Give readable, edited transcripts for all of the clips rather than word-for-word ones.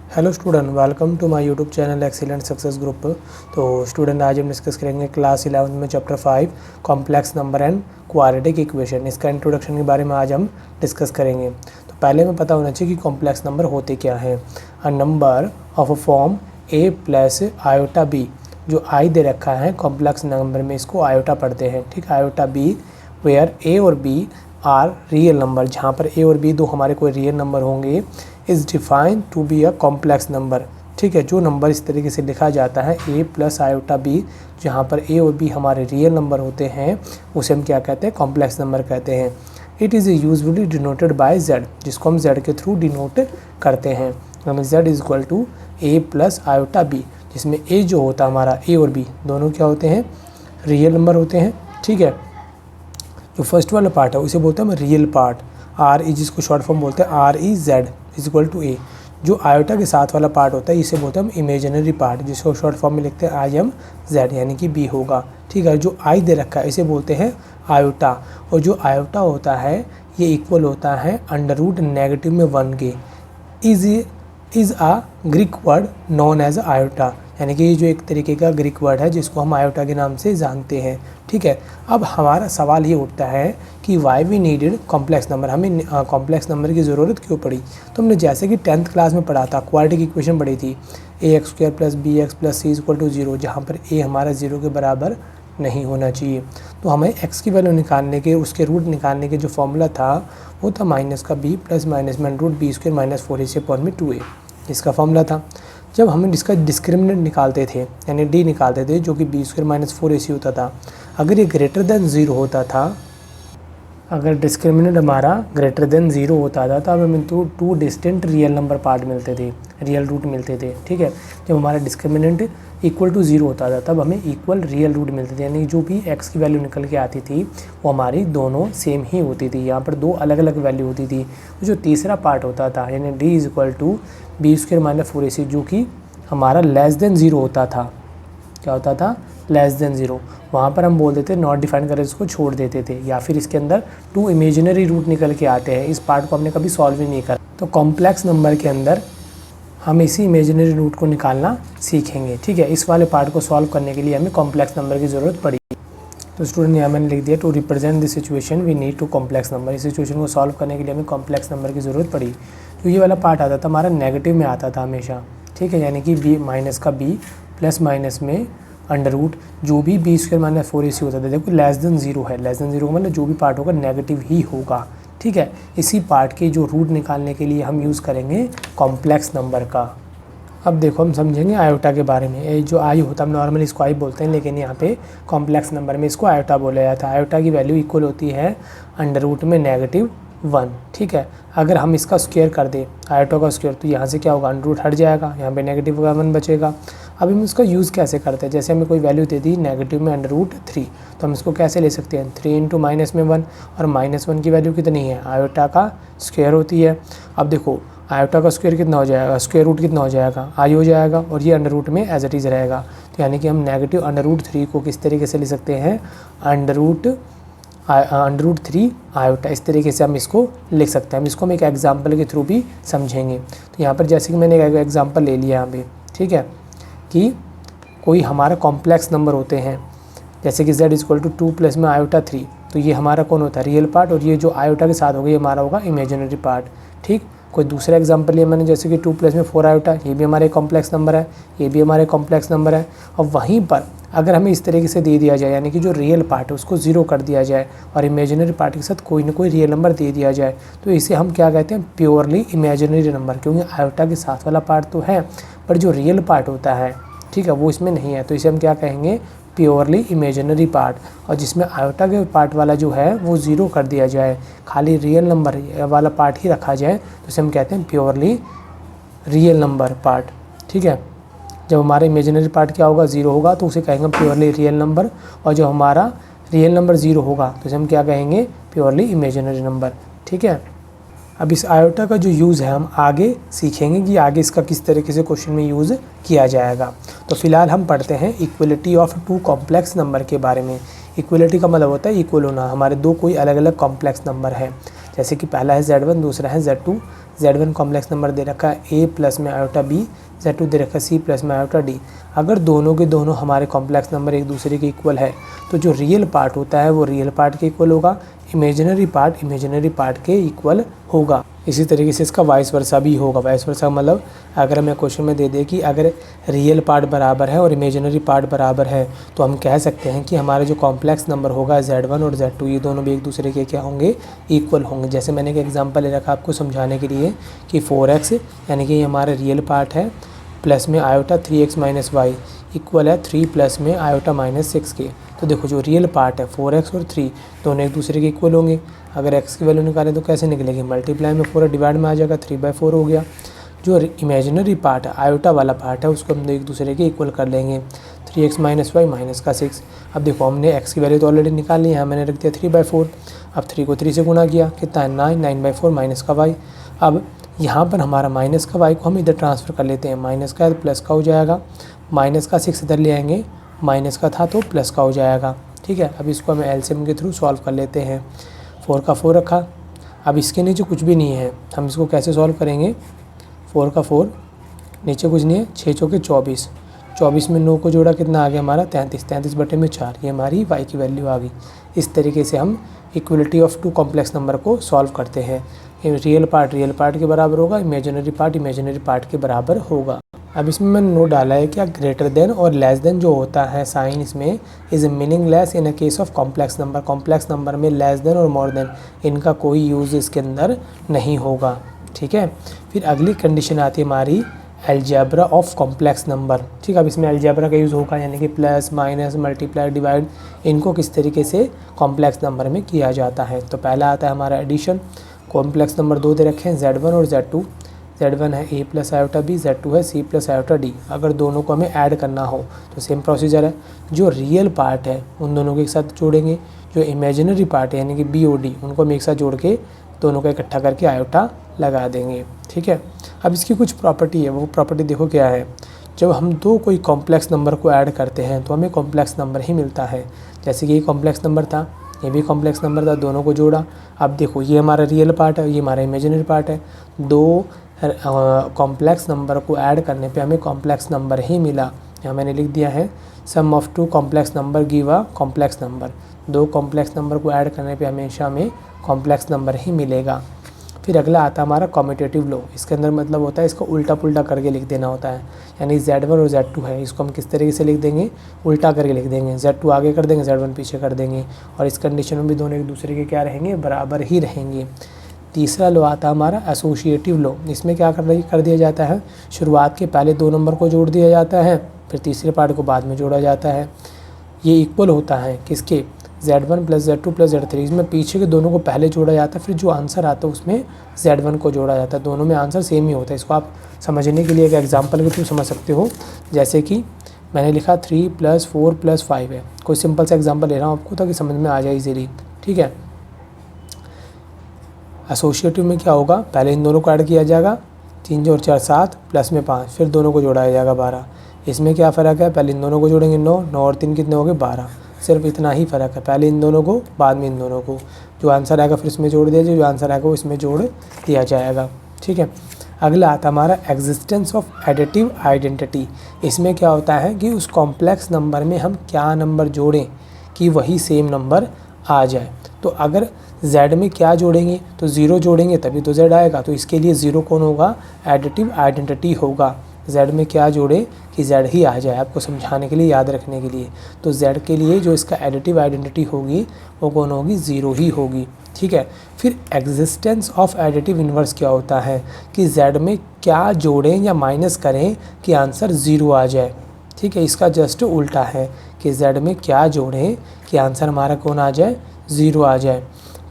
Hello student, welcome to my YouTube channel excellent success group. तो student, आज हम discuss करेंगे क्लास 11 में chapter 5 complex number and quadratic equation. इसका introduction के बारे में आज हम डिस्कस करेंगे। तो पहले हमें पता होना चाहिए कि कॉम्प्लेक्स नंबर होते क्या हैं। A number of a form a plus iota b, जो आई दे रखा है कॉम्प्लेक्स नंबर में, इसको आयोटा पढ़ते हैं। ठीक, आयोटा b वेयर a और b आर रियल नंबर, जहाँ पर a और b दो हमारे कोई रियल नंबर होंगे, is defined to be a complex number. ठीक है, जो नंबर इस तरीके से लिखा जाता है a प्लस आयोटा b, जहाँ पर a और b हमारे रियल नंबर होते हैं, उसे हम क्या कहते हैं, कॉम्प्लेक्स नंबर कहते हैं। It is usually denoted by z, जिसको हम z के थ्रू डिनोट करते हैं। हमें z is equal to a plus iota b, जिसमें a जो होता है हमारा, a और b दोनों क्या होते हैं, रियल नंबर होते हैं। ठीक है, जो फर्स्ट वाला पार्ट है उसे बोलते हैं हम रियल पार्ट, आर ई, जिसको शॉर्ट फॉर्म बोलते हैं R E Z is equal to A. जो आयोटा के साथ वाला पार्ट होता है इसे बोलते हैं हम इमेजिनरी पार्ट, जिसको शॉर्ट फॉर्म में लिखते हैं आई एम जेड, यानी कि बी होगा। ठीक है, जो आई दे रखा है इसे बोलते हैं आयोटा, और जो आयोटा होता है ये इक्वल होता है अंडर रूट नेगेटिव में 1 के। Is a Greek word known as iota, यानी कि ये जो एक तरीके का ग्रीक वर्ड है जिसको हम आयोटा के नाम से जानते हैं। ठीक है, अब हमारा सवाल ये उठता है कि why we needed complex number, हमें कॉम्प्लेक्स नंबर की ज़रूरत क्यों पड़ी। तो हमने जैसे कि 10th क्लास में पढ़ा था, क्वाड्रेटिक इक्वेशन पढ़ी थी, ax² + bx + c = 0, जहाँ पर a हमारा 0 के बराबर नहीं होना चाहिए। तो हमें x की वैल्यू निकालने के, उसके रूट निकालने के जो फॉर्मूला था वो था माइनस का b प्लस माइनस में रूट b² - 4ac/2a, इसका फॉर्मूला था। जब हम इसका डिस्क्रिमिनेंट निकालते थे, यानी d निकालते थे, जो कि b² - 4ac होता था, अगर ये ग्रेटर देन 0 होता था, अगर डिस्क्रिमिनेंट हमारा ग्रेटर देन 0 होता था, तब हमें तो 2 डिस्टिंक्ट रियल नंबर पार्ट मिलते थे, रियल रूट मिलते थे। ठीक है, जब हमारा डिस्क्रिमिनेंट इक्वल टू 0 होता था तब हमें इक्वल रियल रूट मिलते थे, यानी जो भी x की वैल्यू निकल के आती थी वो हमारी दोनों सेम ही होती थी। यहाँ पर दो अलग अलग वैल्यू होती थी। जो तीसरा पार्ट होता था, यानी d is equal to b² - 4ac, जो कि हमारा लेस देन 0 होता था। क्या होता था, लेस देन 0, वहाँ पर हम बोल देते नॉट डिफाइन कर, इसको छोड़ देते थे, या फिर इसके अंदर 2 इमेजिनरी रूट निकल के आते हैं। इस पार्ट को हमने कभी सॉल्व ही नहीं करा। तो कॉम्प्लेक्स नंबर के अंदर हम इसी इमेजिनरी रूट को निकालना सीखेंगे। ठीक है, इस वाले पार्ट को सॉल्व करने के लिए हमें कॉम्प्लेक्स नंबर की ज़रूरत पड़ी। तो स्टूडेंट, यहाँ मैंने लिख दिया, to represent this situation we need to complex number. इस सिचुएशन को सॉल्व करने के लिए हमें कॉम्प्लेक्स नंबर की ज़रूरत पड़ी। तो ये वाला पार्ट आता था हमारा नेगेटिव में आता था हमेशा। ठीक है, यानी कि b माइनस का b प्लस माइनस में अंडर रूट जो भी b² - 4ac होता था। देखो लेस देन 0 है, लेस देन 0 मतलब जो भी पार्ट होगा नेगेटिव ही होगा। ठीक है, इसी पार्ट के जो रूट निकालने के लिए हम यूज़ करेंगे कॉम्प्लेक्स नंबर का। अब देखो हम समझेंगे आयोटा के बारे में। ये जो आई होता है, हम नॉर्मली इसको आई बोलते हैं, लेकिन यहाँ पे कॉम्प्लेक्स नंबर में इसको आयोटा बोला जाता है। आयोटा की वैल्यू इक्वल होती है अंडर रूट में -1। ठीक है, अगर हम इसका स्क्वायर कर दें, आयोटा का स्क्वायर, तो यहाँ से क्या होगा, अंडर रूट हट जाएगा, यहाँ पे -1 बचेगा। अब हम इसका यूज़ कैसे करते हैं, जैसे हमें कोई वैल्यू दे दी नेगेटिव में √3, तो हम इसको कैसे ले सकते हैं, 3 × -1, और -1 की वैल्यू कितनी है, आयोटा का स्क्वायर होती है। अब देखो आयोटा का स्क्वायर कितना हो जाएगा, स्क्वायर रूट कितना हो जाएगा, आई हो जाएगा, और ये अंडर रूट में एज इट इज़ रहेगा। तो यानी कि हम नेगेटिव √3 को किस तरीके से ले सकते हैं, √3 आयोटा, इस तरीके से हम इसको लिख सकते हैं। हम इसको हम एक एग्जाम्पल के थ्रू भी समझेंगे। तो यहाँ पर जैसे कि मैंने एक एग्जाम्पल ले लिया यहाँ पे, ठीक है, कि कोई हमारा कॉम्प्लेक्स नंबर होते हैं, जैसे कि z इक्वल टू 2 प्लस में आयोटा 3, तो ये हमारा कौन होता है, रियल पार्ट, और ये जो आयोटा के साथ होगा ये हमारा होगा इमेजिनरी पार्ट। ठीक, कोई दूसरा एग्जांपल लिया मैंने, जैसे कि 2 प्लस में 4 आयोटा, ये भी हमारे कॉम्प्लेक्स नंबर है, ये भी हमारे कॉम्प्लेक्स नंबर है। और वहीं पर अगर हमें इस तरीके से दे दिया जाए, यानी कि जो रियल पार्ट है उसको 0 कर दिया जाए और इमेजिनरी पार्ट के साथ कोई ना कोई रियल नंबर दे दिया जाए, तो इसे हम क्या कहते हैं, प्योरली इमेजिनरी नंबर, क्योंकि आयोटा के साथ वाला पार्ट तो है पर जो रियल पार्ट होता है, ठीक है, वो इसमें नहीं है, तो इसे हम क्या कहेंगे, प्योरली इमेजिनरी पार्ट। और जिसमें आयोटा के पार्ट वाला जो है वो 0 कर दिया जाए, खाली रियल नंबर वाला पार्ट ही रखा जाए, तो इसे हम कहते हैं प्योरली रियल नंबर पार्ट। ठीक है, जब हमारा इमेजिनरी पार्ट क्या होगा, 0 होगा, तो उसे कहेंगे प्योरली रियल नंबर, और जो हमारा रियल नंबर 0 होगा तो इसे हम क्या कहेंगे, प्योरली इमेजिनरी नंबर। ठीक है, अब इस आयोटा का जो यूज़ है हम आगे सीखेंगे कि आगे इसका किस तरीके से क्वेश्चन में यूज़ किया जाएगा। तो फिलहाल हम पढ़ते हैं इक्वलिटी ऑफ 2 कॉम्प्लेक्स नंबर के बारे में। इक्वलिटी का मतलब होता है इक्वल होना, हमारे दो कोई अलग अलग कॉम्प्लेक्स नंबर हैं। जैसे कि पहला है Z1, दूसरा है Z2। Z1 कॉम्प्लेक्स नंबर दे रखा है A प्लस में आयोटा B, Z2 दे रखा है C प्लस में आयोटा D। अगर दोनों के दोनों हमारे कॉम्प्लेक्स नंबर एक दूसरे के इक्वल है तो जो रियल पार्ट होता है वो रियल पार्ट के इक्वल होगा, इमेजिनरी पार्ट के इक्वल होगा। इसी तरीके से इसका वाइस वर्सा भी होगा। वाइस वर्सा मतलब अगर हमें क्वेश्चन में दे दे कि अगर रियल पार्ट बराबर है और इमेजिनरी पार्ट बराबर है तो हम कह सकते हैं कि हमारा जो कॉम्प्लेक्स नंबर होगा Z1 और Z2 ये दोनों भी एक दूसरे के क्या होंगे, इक्वल होंगे। जैसे मैंने एक एग्जांपल ले रखा आपको समझाने के लिए कि 4x यानी कि ये हमारा रियल पार्ट है प्लस में iota 3x minus Y equal है 3 प्लस में आयोटा माइनस 6 के। तो देखो जो रियल पार्ट है 4x और 3 दोनों एक दूसरे के इक्वल होंगे। अगर x की वैल्यू निकालें तो कैसे निकलेगी, मल्टीप्लाई में 4 डिवाइड में आ जाएगा, 3/4 हो गया। जो इमेजिनरी पार्ट है आयोटा वाला पार्ट है उसको हम एक दूसरे के इक्वल कर लेंगे, 3x माइनस वाई माइनस का 6। अब देखो हमने x की वैल्यू तो ऑलरेडी निकाल ली है, मैंने रख दिया 3/4। अब 3 को 3 से गुणा किया, कितना है 9, 9/4 माइनस का y। अब यहाँ पर हमारा माइनस का y को हम इधर ट्रांसफ़र कर लेते हैं, माइनस का प्लस का हो जाएगा, माइनस का 6 इधर ले आएंगे, माइनस का था तो प्लस का हो जाएगा। ठीक है, अब इसको हमें एलसीएम के थ्रू सॉल्व कर लेते हैं। 4 का 4 रखा, अब इसके नीचे कुछ भी नहीं है, हम इसको कैसे सॉल्व करेंगे। 4 का 4 नीचे कुछ नहीं है, 6 चौके 24, 24 में 9 को जोड़ा कितना आ गया हमारा 33, 33/4 ये हमारी y की वैल्यू आ गई। इस तरीके से हम equality of two complex number को सॉल्व करते हैं। रियल पार्ट के बराबर होगा, इमेजिनरी पार्ट के बराबर होगा। अब इसमें मैंने नोट डाला है कि ग्रेटर देन और लेस देन जो होता है साइन इसमें is meaningless in a case of complex number. Complex number में लेस देन और मोर देन इनका कोई यूज़ इसके अंदर नहीं होगा। ठीक है, फिर अगली कंडीशन आती है हमारी अलजेब्रा ऑफ कॉम्प्लेक्स नंबर। ठीक है, अब इसमें अलजेब्रा का यूज़ होगा यानी कि प्लस माइनस मल्टीप्लाई डिवाइड इनको किस तरीके से कॉम्प्लेक्स नंबर में किया जाता है। तो पहला आता है हमारा एडिशन। कॉम्प्लेक्स नंबर 2 दे रखे हैं Z1 और Z2। Z1 है A plus iota B, Z2 है C प्लस आयोटा D। अगर दोनों को हमें ऐड करना हो तो सेम प्रोसीजर है, जो रियल पार्ट है उन दोनों को एक साथ जोड़ेंगे, जो इमेजिनरी पार्ट है यानी कि B और D उनको हम एक साथ जोड़ के दोनों को इकट्ठा करके आयोटा लगा देंगे। ठीक है, अब इसकी कुछ प्रॉपर्टी है, वो प्रॉपर्टी देखो क्या है। जब हम दो कोई कॉम्प्लेक्स नंबर को ऐड करते हैं तो हमें कॉम्प्लेक्स नंबर ही मिलता है। जैसे कि ये कॉम्प्लेक्स नंबर था, ये भी कॉम्प्लेक्स नंबर था, दोनों को जोड़ा। अब देखो ये हमारा रियल पार्ट है, ये हमारा इमेजिनरी पार्ट है। दो कॉम्प्लेक्स नंबर को ऐड करने पे हमें कॉम्प्लेक्स नंबर ही मिला। यहाँ मैंने लिख दिया है sum of two complex number give a complex number. दो कॉम्प्लेक्स नंबर को ऐड करने पे हमेशा हमें कॉम्प्लेक्स नंबर ही मिलेगा। फिर अगला आता है हमारा कॉम्यूटेटिव लॉ। इसके अंदर मतलब होता है इसको उल्टा पुल्टा करके लिख देना होता है। यानी Z1 और Z2 है, इसको हम किस तरीके से लिख देंगे, उल्टा करके लिख देंगे। Z2 आगे कर देंगे, Z1 पीछे कर देंगे, और इस कंडीशन में भी दोनों एक दूसरे के क्या रहेंगे, बराबर ही रहेंगे। तीसरा लॉ आता है हमारा एसोसिएटिव लॉ। इसमें क्या कर दिया जाता है, शुरुआत के पहले 2 नंबर को जोड़ दिया जाता है, फिर तीसरे पार्ट को बाद में जोड़ा जाता है। ये इक्वल होता है किसके, Z1 plus Z2 plus Z3। इसमें पीछे के दोनों को पहले जोड़ा जाता है, फिर जो आंसर आता है उसमें Z1 को जोड़ा जाता है। दोनों में आंसर सेम ही होता है। इसको आप समझने के लिए एक एग्जांपल के थ्रू समझ सकते हो। जैसे कि मैंने लिखा 3 + 4 + 5 है। कोई सिंपल सा एग्जांपल ले रहा हूँ आपको ताकि समझ में आ जाए इजीली। ठीक है, एसोसिएटिव में क्या होगा, पहले इन दोनों को ऐड किया जाएगा, 3 और 4 7 प्लस में 5, फिर दोनों को जोड़ा जाएगा 12। इसमें क्या फ़र्क है, पहले इन दोनों को जोड़ेंगे 9, 9 और 3 कितने हो गए 12। सिर्फ इतना ही फ़र्क है, पहले इन दोनों को बाद में इन दोनों को। जो आंसर आएगा फिर इसमें जोड़ दिया जाए, जो आंसर आएगा वो इसमें जोड़ दिया जाएगा। ठीक है, अगला आता हमारा एग्जिस्टेंस ऑफ एडिटिव आइडेंटिटी। इसमें क्या होता है कि उस कॉम्प्लेक्स नंबर में हम क्या नंबर जोड़ें कि वही सेम नंबर आ जाए। तो अगर Z में क्या जोड़ेंगे, तो 0 जोड़ेंगे तभी तो Z आएगा। तो इसके लिए 0 कौन होगा, एडिटिव आइडेंटिटी होगा। Z में क्या जोड़े कि Z ही आ जाए, आपको समझाने के लिए, याद रखने के लिए। तो Z के लिए जो इसका एडिटिव आइडेंटिटी होगी वो कौन होगी, 0 ही होगी। ठीक है, फिर एग्जिस्टेंस ऑफ एडिटिव इन्वर्स क्या होता है कि Z में क्या जोड़ें या माइनस करें कि आंसर 0 आ जाए। ठीक है, इसका जस्ट उल्टा है कि Z में क्या जोड़ें कि आंसर हमारा कौन आ जाए, 0 आ जाए।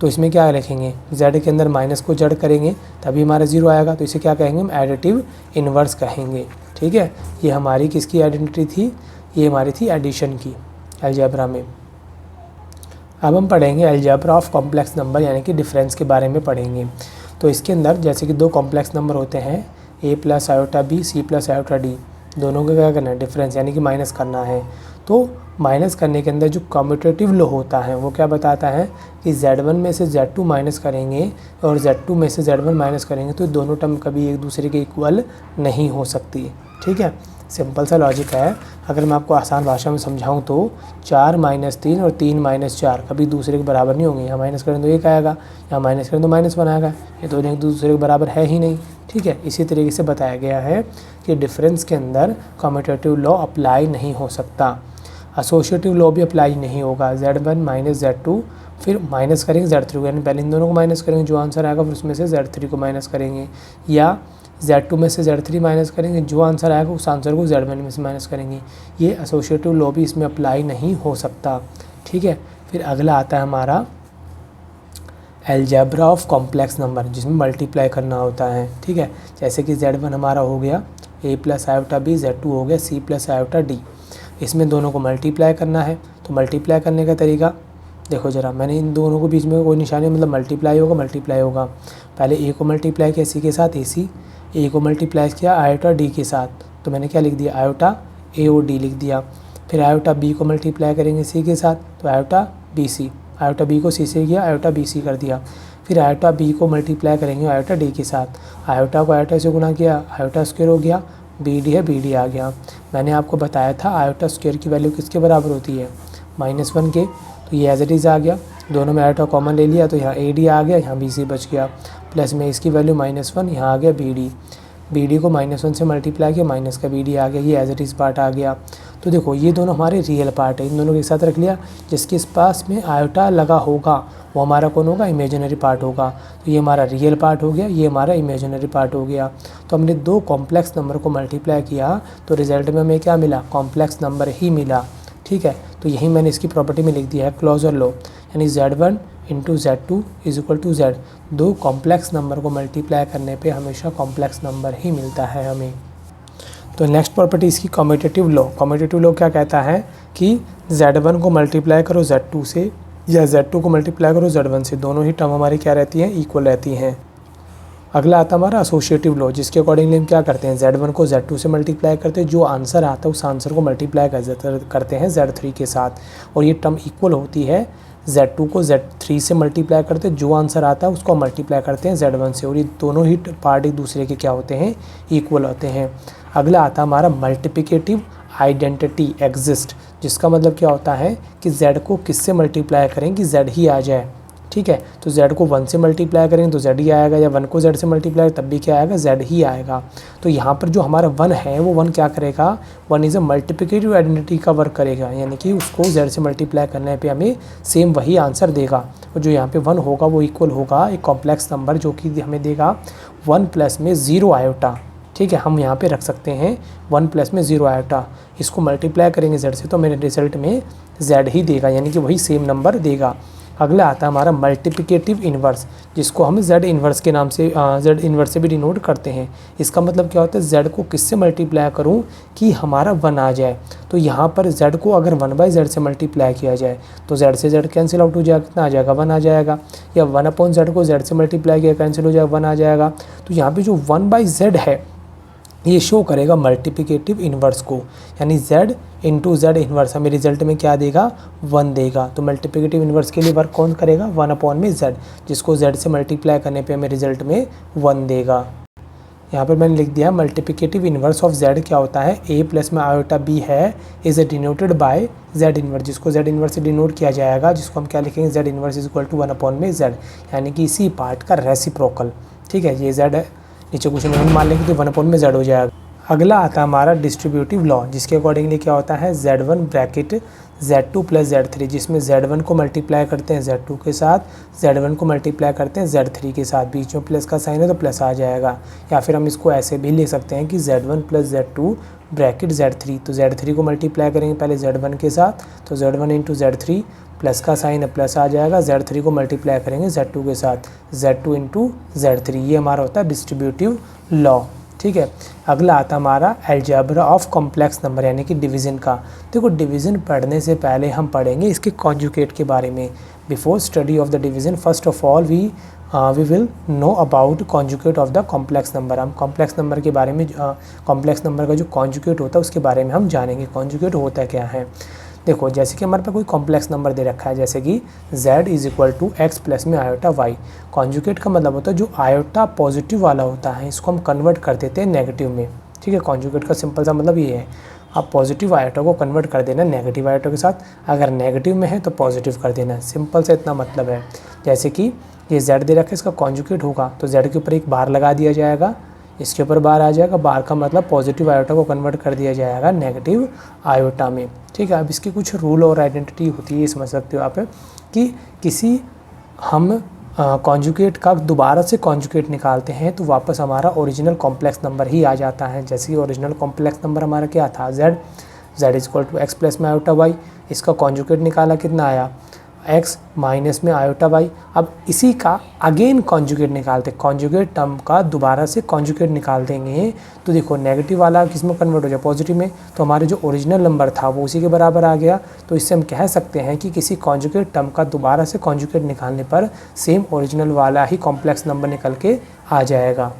तो इसमें क्या रखेंगे, Z के अंदर माइनस को जड़ करेंगे तभी हमारा 0 आएगा। तो इसे क्या कहेंगे, हम एडिटिव इन्वर्स कहेंगे। ठीक है, ये हमारी किसकी आइडेंटिटी थी, ये हमारी थी एडिशन की अलजेब्रा में। अब हम पढ़ेंगे अलजेब्रा ऑफ कॉम्प्लेक्स नंबर यानी कि डिफरेंस के बारे में पढ़ेंगे। तो इसके अंदर जैसे कि 2 कॉम्प्लेक्स नंबर होते हैं, A plus iota B, C plus iota D। दोनों का क्या करना है, डिफरेंस यानी कि माइनस करना है। तो माइनस करने के अंदर जो कम्यूटेटिव लॉ होता है वो क्या बताता है कि Z1 में से Z2 माइनस करेंगे और Z2 में से Z1 माइनस करेंगे तो दोनों टर्म कभी एक दूसरे के इक्वल नहीं हो सकती। ठीक है, सिंपल सा लॉजिक है। अगर मैं आपको आसान भाषा में समझाऊं तो 4 - 3 और 3 - 4 कभी दूसरे के बराबर नहीं होंगे। यहाँ माइनस करें तो 1 आएगा, यहाँ माइनस करें तो -1 आएगा, ये दोनों एक दूसरे के बराबर है ही नहीं। ठीक है, इसी तरीके से बताया गया है कि डिफरेंस के अंदर कम्यूटेटिव लॉ अप्लाई नहीं हो सकता, एसोसिएटिव लॉ भी अप्लाई नहीं होगा। Z1 - Z2 फिर माइनस करेंगे Z3 को, यानी पहले इन दोनों को माइनस करेंगे, जो आंसर आएगा फिर उसमें से Z3 को माइनस करेंगे, या Z2 में से Z3 माइनस करेंगे, जो आंसर आएगा उस आंसर को Z1 में से माइनस करेंगे। ये एसोसिएटिव लॉ भी इसमें अप्लाई नहीं हो सकता। ठीक है, फिर अगला आता है हमारा अलजेब्रा ऑफ कॉम्प्लेक्स नंबर, जिसमें मल्टीप्लाई करना होता है। ठीक है, जैसे कि Z1 हमारा हो गया a + i b, Z2 हो गया c + i d। इसमें दोनों को मल्टीप्लाई करना है, तो मल्टीप्लाई करने का तरीका देखो ज़रा, मैंने इन दोनों के बीच में कोई निशानी, मतलब मल्टीप्लाई होगा। पहले a को मल्टीप्लाई किया c के साथ ac, a को मल्टीप्लाई किया i d के साथ, तो मैंने क्या लिख दिया i a o d लिख दिया। फिर i b को मल्टीप्लाई करेंगे c के साथ, तो i bc, i b को c से किया i bc कर दिया। फिर i b को मल्टीप्लाई करेंगे i d के साथ, i को i से गुना किया, i स्क्वायर हो गया, bd है bd आ गया। मैंने आपको बताया था i स्क्वायर की वैल्यू किसके बराबर होती है, -1 के, तो ये एज इट इज़ आ गया। दोनों में i कॉमन ले लिया तो यहाँ ad आ गया, यहाँ bc बच गया, प्लस में इसकी वैल्यू -1, यहाँ आ गया bd को -1 से मल्टीप्लाई किया, माइनस का bd आ गया, ये एज इट इज़ पार्ट आ गया। तो देखो ये दोनों हमारे रियल पार्ट है, इन दोनों के साथ रख लिया। जिसके पास में आयोटा लगा होगा वो हमारा कौन होगा, इमेजिनरी पार्ट होगा। तो ये हमारा रियल पार्ट हो गया, ये हमारा इमेजिनरी पार्ट हो गया। तो हमने दो कॉम्प्लेक्स नंबर को मल्टीप्लाई किया तो रिजल्ट में हमें क्या मिला, कॉम्प्लेक्स नंबर ही मिला। ठीक है, तो यही मैंने इसकी प्रॉपर्टी में लिख दिया है क्लोजर लॉ, यानी Z1 × Z2 = Z। दो कॉम्प्लेक्स नंबर को मल्टीप्लाई करने पे हमेशा कॉम्प्लेक्स नंबर ही मिलता है हमें। तो नेक्स्ट प्रॉपर्टी इसकी कम्यूटेटिव लॉ। कम्यूटेटिव लॉ क्या कहता है कि Z1 को मल्टीप्लाई करो Z2 से, या Z2 को मल्टीप्लाई करो Z1 से, दोनों ही टर्म हमारी क्या रहती हैं, इक्वल रहती हैं। अगला आता है हमारा एसोसिएटिव लॉ, जिसके अकॉर्डिंगली हम क्या करते हैं, Z1 को Z2 से मल्टीप्लाई करते हैं, जो आंसर आता है उस आंसर को मल्टीप्लाई करते हैं Z3 के साथ, और ये टर्म इक्वल होती है। Z2 को Z3 से मल्टीप्लाई करते हैं, जो आंसर आता है उसको मल्टीप्लाई करते हैं Z1 से, और ये दोनों ही पार्ट एक दूसरे के क्या होते हैं, इक्वल होते हैं। अगला आता है हमारा मल्टीप्लिकेटिव आइडेंटिटी एग्जिस्ट, जिसका मतलब क्या होता है कि Z को किससे मल्टीप्लाई करें कि Z ही आ जाए। ठीक है, तो Z को 1 से मल्टीप्लाई करेंगे तो Z ही आएगा, या 1 को Z से मल्टीप्लाई तब भी क्या आएगा, Z ही आएगा। तो यहाँ पर जो हमारा 1 है वो 1 क्या करेगा, 1 इज़ अ मल्टीप्लिकेटिव आइडेंटिटी का वर्क करेगा, यानी कि उसको Z से मल्टीप्लाई करने पे हमें सेम वही आंसर देगा। और जो यहाँ पे 1 होगा वो इक्वल होगा एक कॉम्प्लेक्स नंबर जो कि हमें देगा 1 प्लस में 0 आयोटा। ठीक है, हम यहाँ पे रख सकते हैं 1 प्लस में 0 आयोटा, इसको मल्टीप्लाई करेंगे Z से तो मेरे रिजल्ट में Z ही देगा, यानी कि वही सेम नंबर देगा। अगला आता है हमारा मल्टीप्लिकेटिव इन्वर्स, जिसको हम Z इन्वर्स के नाम से Z इन्वर्स से भी डिनोट करते हैं। इसका मतलब क्या होता है, Z को किससे मल्टीप्लाई करूं कि हमारा 1 आ जाए। तो यहाँ पर Z को अगर 1/Z से मल्टीप्लाई किया जाए तो Z से Z कैंसिल आउट हो जाएगा, कितना आ जाएगा, 1 आ जाएगा। या 1/Z को Z से मल्टीप्लाई किया, कैंसिल हो जाएगा, 1 आ जाएगा। तो यहाँ पर जो 1/Z है ये शो करेगा मल्टीप्लिकेटिव इन्वर्स को, यानी Z × Z इन्वर्स हमें रिजल्ट में क्या देगा, 1 देगा। तो मल्टीप्लिकेटिव इन्वर्स के लिए वर्क कौन करेगा, 1/Z, जिसको Z से मल्टीप्लाई करने पे हमें रिजल्ट में 1 देगा। यहाँ पर मैंने लिख दिया मल्टीप्लिकेटिव इन्वर्स ऑफ Z क्या होता है, A प्लस में आयोटा B है, is denoted by Z inverse, जिसको Z इन्वर्स से डिनोट किया जाएगा, जिसको हम क्या लिखेंगे, Z इन्वर्स = 1/Z, यानी कि इसी पार्ट का रेसिप्रोकल। ठीक है, ये Z है, नीचे कुछ नहीं मान लेंगे तो 1/Z हो जाएगा। अगला आता है हमारा डिस्ट्रीब्यूटिव लॉ, जिसके अकॉर्डिंगली क्या होता है, Z1 ब्रैकेट Z2 + Z3, जिसमें Z1 को मल्टीप्लाई करते हैं Z2 के साथ, Z1 को मल्टीप्लाई करते हैं Z3 के साथ, बीच में प्लस का साइन है तो प्लस आ जाएगा। या फिर हम इसको ऐसे भी ले सकते हैं कि Z1 + Z2 ब्रैकेट Z3, तो Z3 को मल्टीप्लाई करेंगे पहले Z1 के साथ, तो Z1 × Z3, प्लस का साइन है प्लस आ जाएगा, Z3 को मल्टीप्लाई करेंगे Z2 के साथ, Z2 × Z3, ये हमारा होता है डिस्ट्रीब्यूटिव लॉ। ठीक है, अगला आता हमारा अलजेब्रा ऑफ कॉम्प्लेक्स नंबर, यानी कि डिवीज़न का। देखो डिवीज़न पढ़ने से पहले हम पढ़ेंगे इसके कॉन्जुगेट के बारे में। Before study of the division first of all we we will know about conjugate of the complex number. हम कॉम्प्लेक्स नंबर के बारे में कॉम्प्लेक्स नंबर का जो कॉन्जुगेट होता है उसके बारे में हम जानेंगे। कॉन्जुगेट होता क्या है, देखो जैसे कि हमारे पास कोई कॉम्प्लेक्स नंबर दे रखा है, जैसे कि z is equal to X plus में आयोटा वाई। कॉन्जुगेट का मतलब होता है जो आयोटा पॉजिटिव वाला होता है इसको हम कन्वर्ट कर देते हैं नेगेटिव में। ठीक है, कॉन्जुगेट का सिंपल सा मतलब ये है, आप पॉजिटिव आयोटा को कन्वर्ट कर देना नेगेटिव आयोटा के साथ, अगर नेगेटिव में है तो पॉजिटिव कर देना। सिंपल से इतना मतलब है। जैसे कि ये z दे रखा है, इसका कॉन्जुगेट होगा तो z के ऊपर एक बार लगा दिया जाएगा, इसके ऊपर बार आ जाएगा, बार का मतलब पॉजिटिव आयोटा को कन्वर्ट कर दिया जाएगा नेगेटिव आयोटा में। ठीक है, अब इसकी कुछ रूल और आइडेंटिटी होती है, समझ सकते हो आप कि किसी हम कॉन्जुगेट का दोबारा से कॉन्जुगेट निकालते हैं तो वापस हमारा ओरिजिनल कॉम्प्लेक्स नंबर ही आ जाता है। जैसे कि ओरिजिनल कॉम्प्लेक्स नंबर हमारा क्या था, z is equal to X plus में आयोटा वाई। इसका कॉन्जुगेट निकाला कितना आया, x माइनस में आयोटा वाई। अब इसी का अगेन कॉन्जुगेट निकालते, कॉन्जुगेट टर्म का दोबारा से कॉन्जुगेट निकाल देंगे तो देखो नेगेटिव वाला किस में कन्वर्ट हो जाए, पॉजिटिव में, तो हमारे जो ओरिजिनल नंबर था वो उसी के बराबर आ गया। तो इससे हम कह सकते हैं कि किसी कॉन्जुगेट टर्म का दोबारा से कॉन्जुगेट निकालने पर सेम ओरिजिनल वाला ही कॉम्प्लेक्स नंबर निकल के आ जाएगा।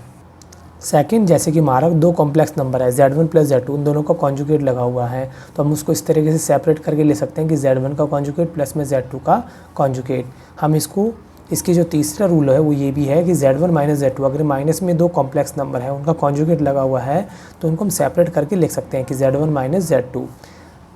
सेकंड, जैसे कि हमारा दो कॉम्प्लेक्स नंबर है z1 प्लस z2, उन दोनों का कॉन्जुगेट लगा हुआ है तो हम उसको इस तरीके से सेपरेट करके ले सकते हैं कि z1 का कॉन्जुगेट प्लस में z2 का कॉन्जुगेट। हम इसको, इसकी जो तीसरा रूल है वो ये भी है कि z1 माइनस z2, अगर माइनस में दो कॉम्प्लेक्स नंबर है उनका कॉन्जुगेट लगा हुआ है तो उनको हम सेपरेट करके लिख सकते हैं कि z1 minus z2।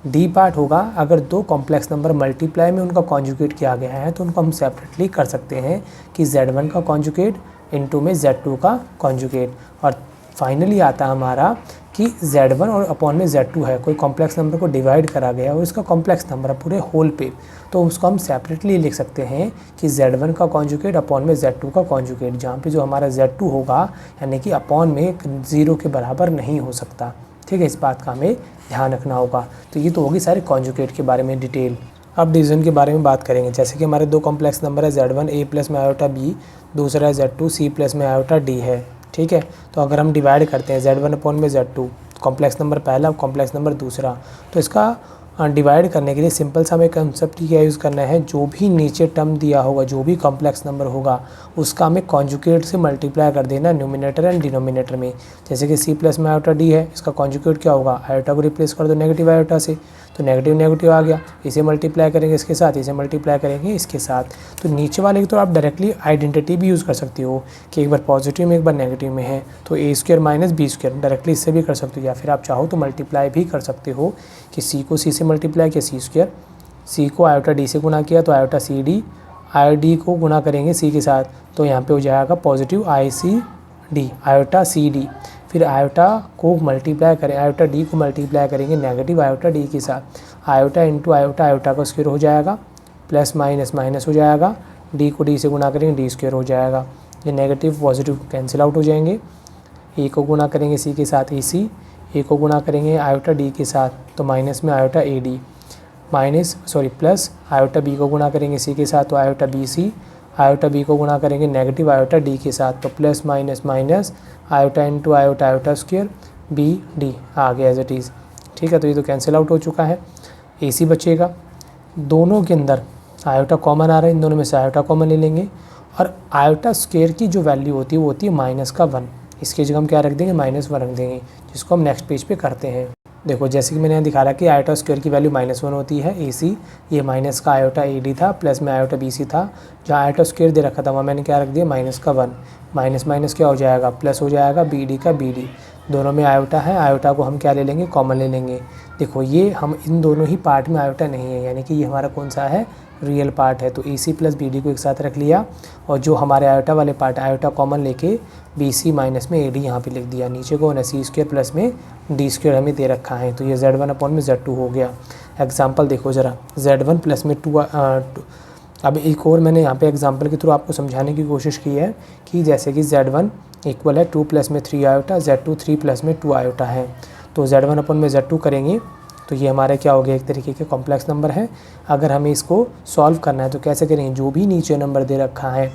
D part होगा, अगर दो कॉम्प्लेक्स नंबर मल्टीप्लाई में उनका कॉन्जुगेट किया गया है तो उनको हम सेपरेटली कर सकते हैं कि z1 का कॉन्जुगेट इनटू में z2 का कॉन्जुगेट। और फाइनली आता है हमारा कि z1 और अपॉन में z2 है, कोई कॉम्प्लेक्स नंबर को डिवाइड करा गया और इसका कॉम्प्लेक्स नंबर है पूरे होल पे, तो उसको हम सेपरेटली लिख सकते हैं कि z1 का कॉन्जुगेट अपॉन में z2 का कॉन्जुगेट, जहाँ पे जो हमारा z2 होगा यानी कि अपॉन में 0 के बराबर नहीं हो सकता। ठीक है, इस बात का हमें ध्यान रखना होगा। तो ये तो होगी सारे कॉन्जुगेट के बारे में डिटेल। अब डिवीज़न के बारे में बात करेंगे। जैसे कि हमारे दो कॉम्प्लेक्स नंबर है z1 a प्लस में आयोटा b, दूसरा है z2 c प्लस में आयोटा d है। ठीक है, तो अगर हम डिवाइड करते हैं z1 अपॉन में z2, कॉम्प्लेक्स नंबर पहला, कॉम्प्लेक्स नंबर दूसरा, तो इसका डिवाइड करने के लिए सिंपल सा हमें कंसेप्ट क्या यूज़ करना है, जो भी नीचे टर्म दिया होगा, जो भी कॉम्प्लेक्स नंबर होगा उसका हमें कॉन्जुगेट से मल्टीप्लाई कर देना न्यूमिनेटर एंड डिनोमिनेटर में। जैसे कि c प्लस में आयोटा d है, इसका कॉन्जुगेट क्या होगा, आयोटा को रिप्लेस कर दो नेगेटिव आयोटा से, तो नेगेटिव नेगेटिव आ गया, इसे मल्टीप्लाई करेंगे इसके साथ, इसे मल्टीप्लाई करेंगे इसके साथ। तो नीचे वाले की तो आप डायरेक्टली आइडेंटिटी भी यूज़ कर सकते हो कि एक बार पॉजिटिव में एक बार नेगेटिव में है तो a square minus B square, directly इससे भी कर सकते हो, या फिर आप चाहो तो मल्टीप्लाई भी कर सकते हो कि c को c से मल्टीप्लाई किया c स्क्वायर, c को आयोटा d से गुना किया तो iota C D, I D को गुना करेंगे c के साथ तो यहाँ पे हो जाएगा positive I C D, iota C D. फिर आयोटा को मल्टीप्लाई करें, आयोटा डी को मल्टीप्लाई करेंगे नेगेटिव आयोटा डी के साथ, आयोटा इंटू आयोटा, आयोटा का स्क्वायर हो जाएगा, प्लस माइनस माइनस हो जाएगा, डी को डी से गुना करेंगे डी स्क्वायर हो जाएगा, ये नेगेटिव पॉजिटिव कैंसिल आउट हो जाएंगे। ए को गुना करेंगे सी के साथ ए सी, ए को गुना करेंगे आयोटा डी के साथ तो माइनस में iota A D, plus iota B को गुना करेंगे सी के साथ तो iota B C, iota B को गुना करेंगे नेगेटिव आयोटा डी के साथ तो plus minus minus iota into iota, iota square B D आ गया एज इट इज़। ठीक है, तो ये तो कैंसिल आउट हो चुका है, ए सी बचेगा, दोनों के अंदर आयोटा कॉमन आ रहा है, इन दोनों में से आयोटा कॉमन ले लेंगे और आयोटा स्क्वायर की जो वैल्यू होती है वो होती है माइनस का 1, इसकी जगह हम क्या रख देंगे, -1 रख देंगे, जिसको हम नेक्स्ट पेज पे करते हैं। देखो जैसे कि मैंने यहाँ दिखा रहा कि आयोटा स्क्वायर की वैल्यू -1 होती है, ए सी, ये माइनस का आयोटा ए डी था, प्लस में आयोटा बी सी था, जहाँ आयोटा स्क्वायर दे रखा था वहाँ मैंने क्या रख दिया -1, माइनस माइनस क्या हो जाएगा, प्लस हो जाएगा बी डी का बी डी, दोनों में आयोटा है, आयोटा को हम क्या ले लेंगे, कॉमन ले लेंगे। देखो ये हम इन दोनों ही पार्ट में आयोटा नहीं है, यानी कि ये हमारा कौन सा है, रियल पार्ट है, तो ए सी प्लस बी डी को एक साथ रख लिया और जो हमारे आयोटा वाले पार्ट, आयोटा कॉमन लेके बी सी माइनस में ए डी यहाँ पर लिख दिया, नीचे को ना सी स्क्वायर प्लस में डी स्क्वायर हमें दे रखा है, तो ये z1 अपॉन में z2 हो गया। एग्जाम्पल देखो ज़रा, z1 प्लस में 2, अब एक और मैंने यहाँ पे एग्जांपल के थ्रू आपको समझाने की कोशिश की है कि जैसे कि z1 इक्वल है 2 प्लस में 3 आयोटा, z2 3 प्लस में 2 आयोटा है, तो z1 अपन में z2 करेंगे तो ये हमारे क्या हो गया, एक तरीके के कॉम्प्लेक्स नंबर है। अगर हमें इसको सॉल्व करना है तो कैसे करेंगे, जो भी नीचे नंबर दे रखा है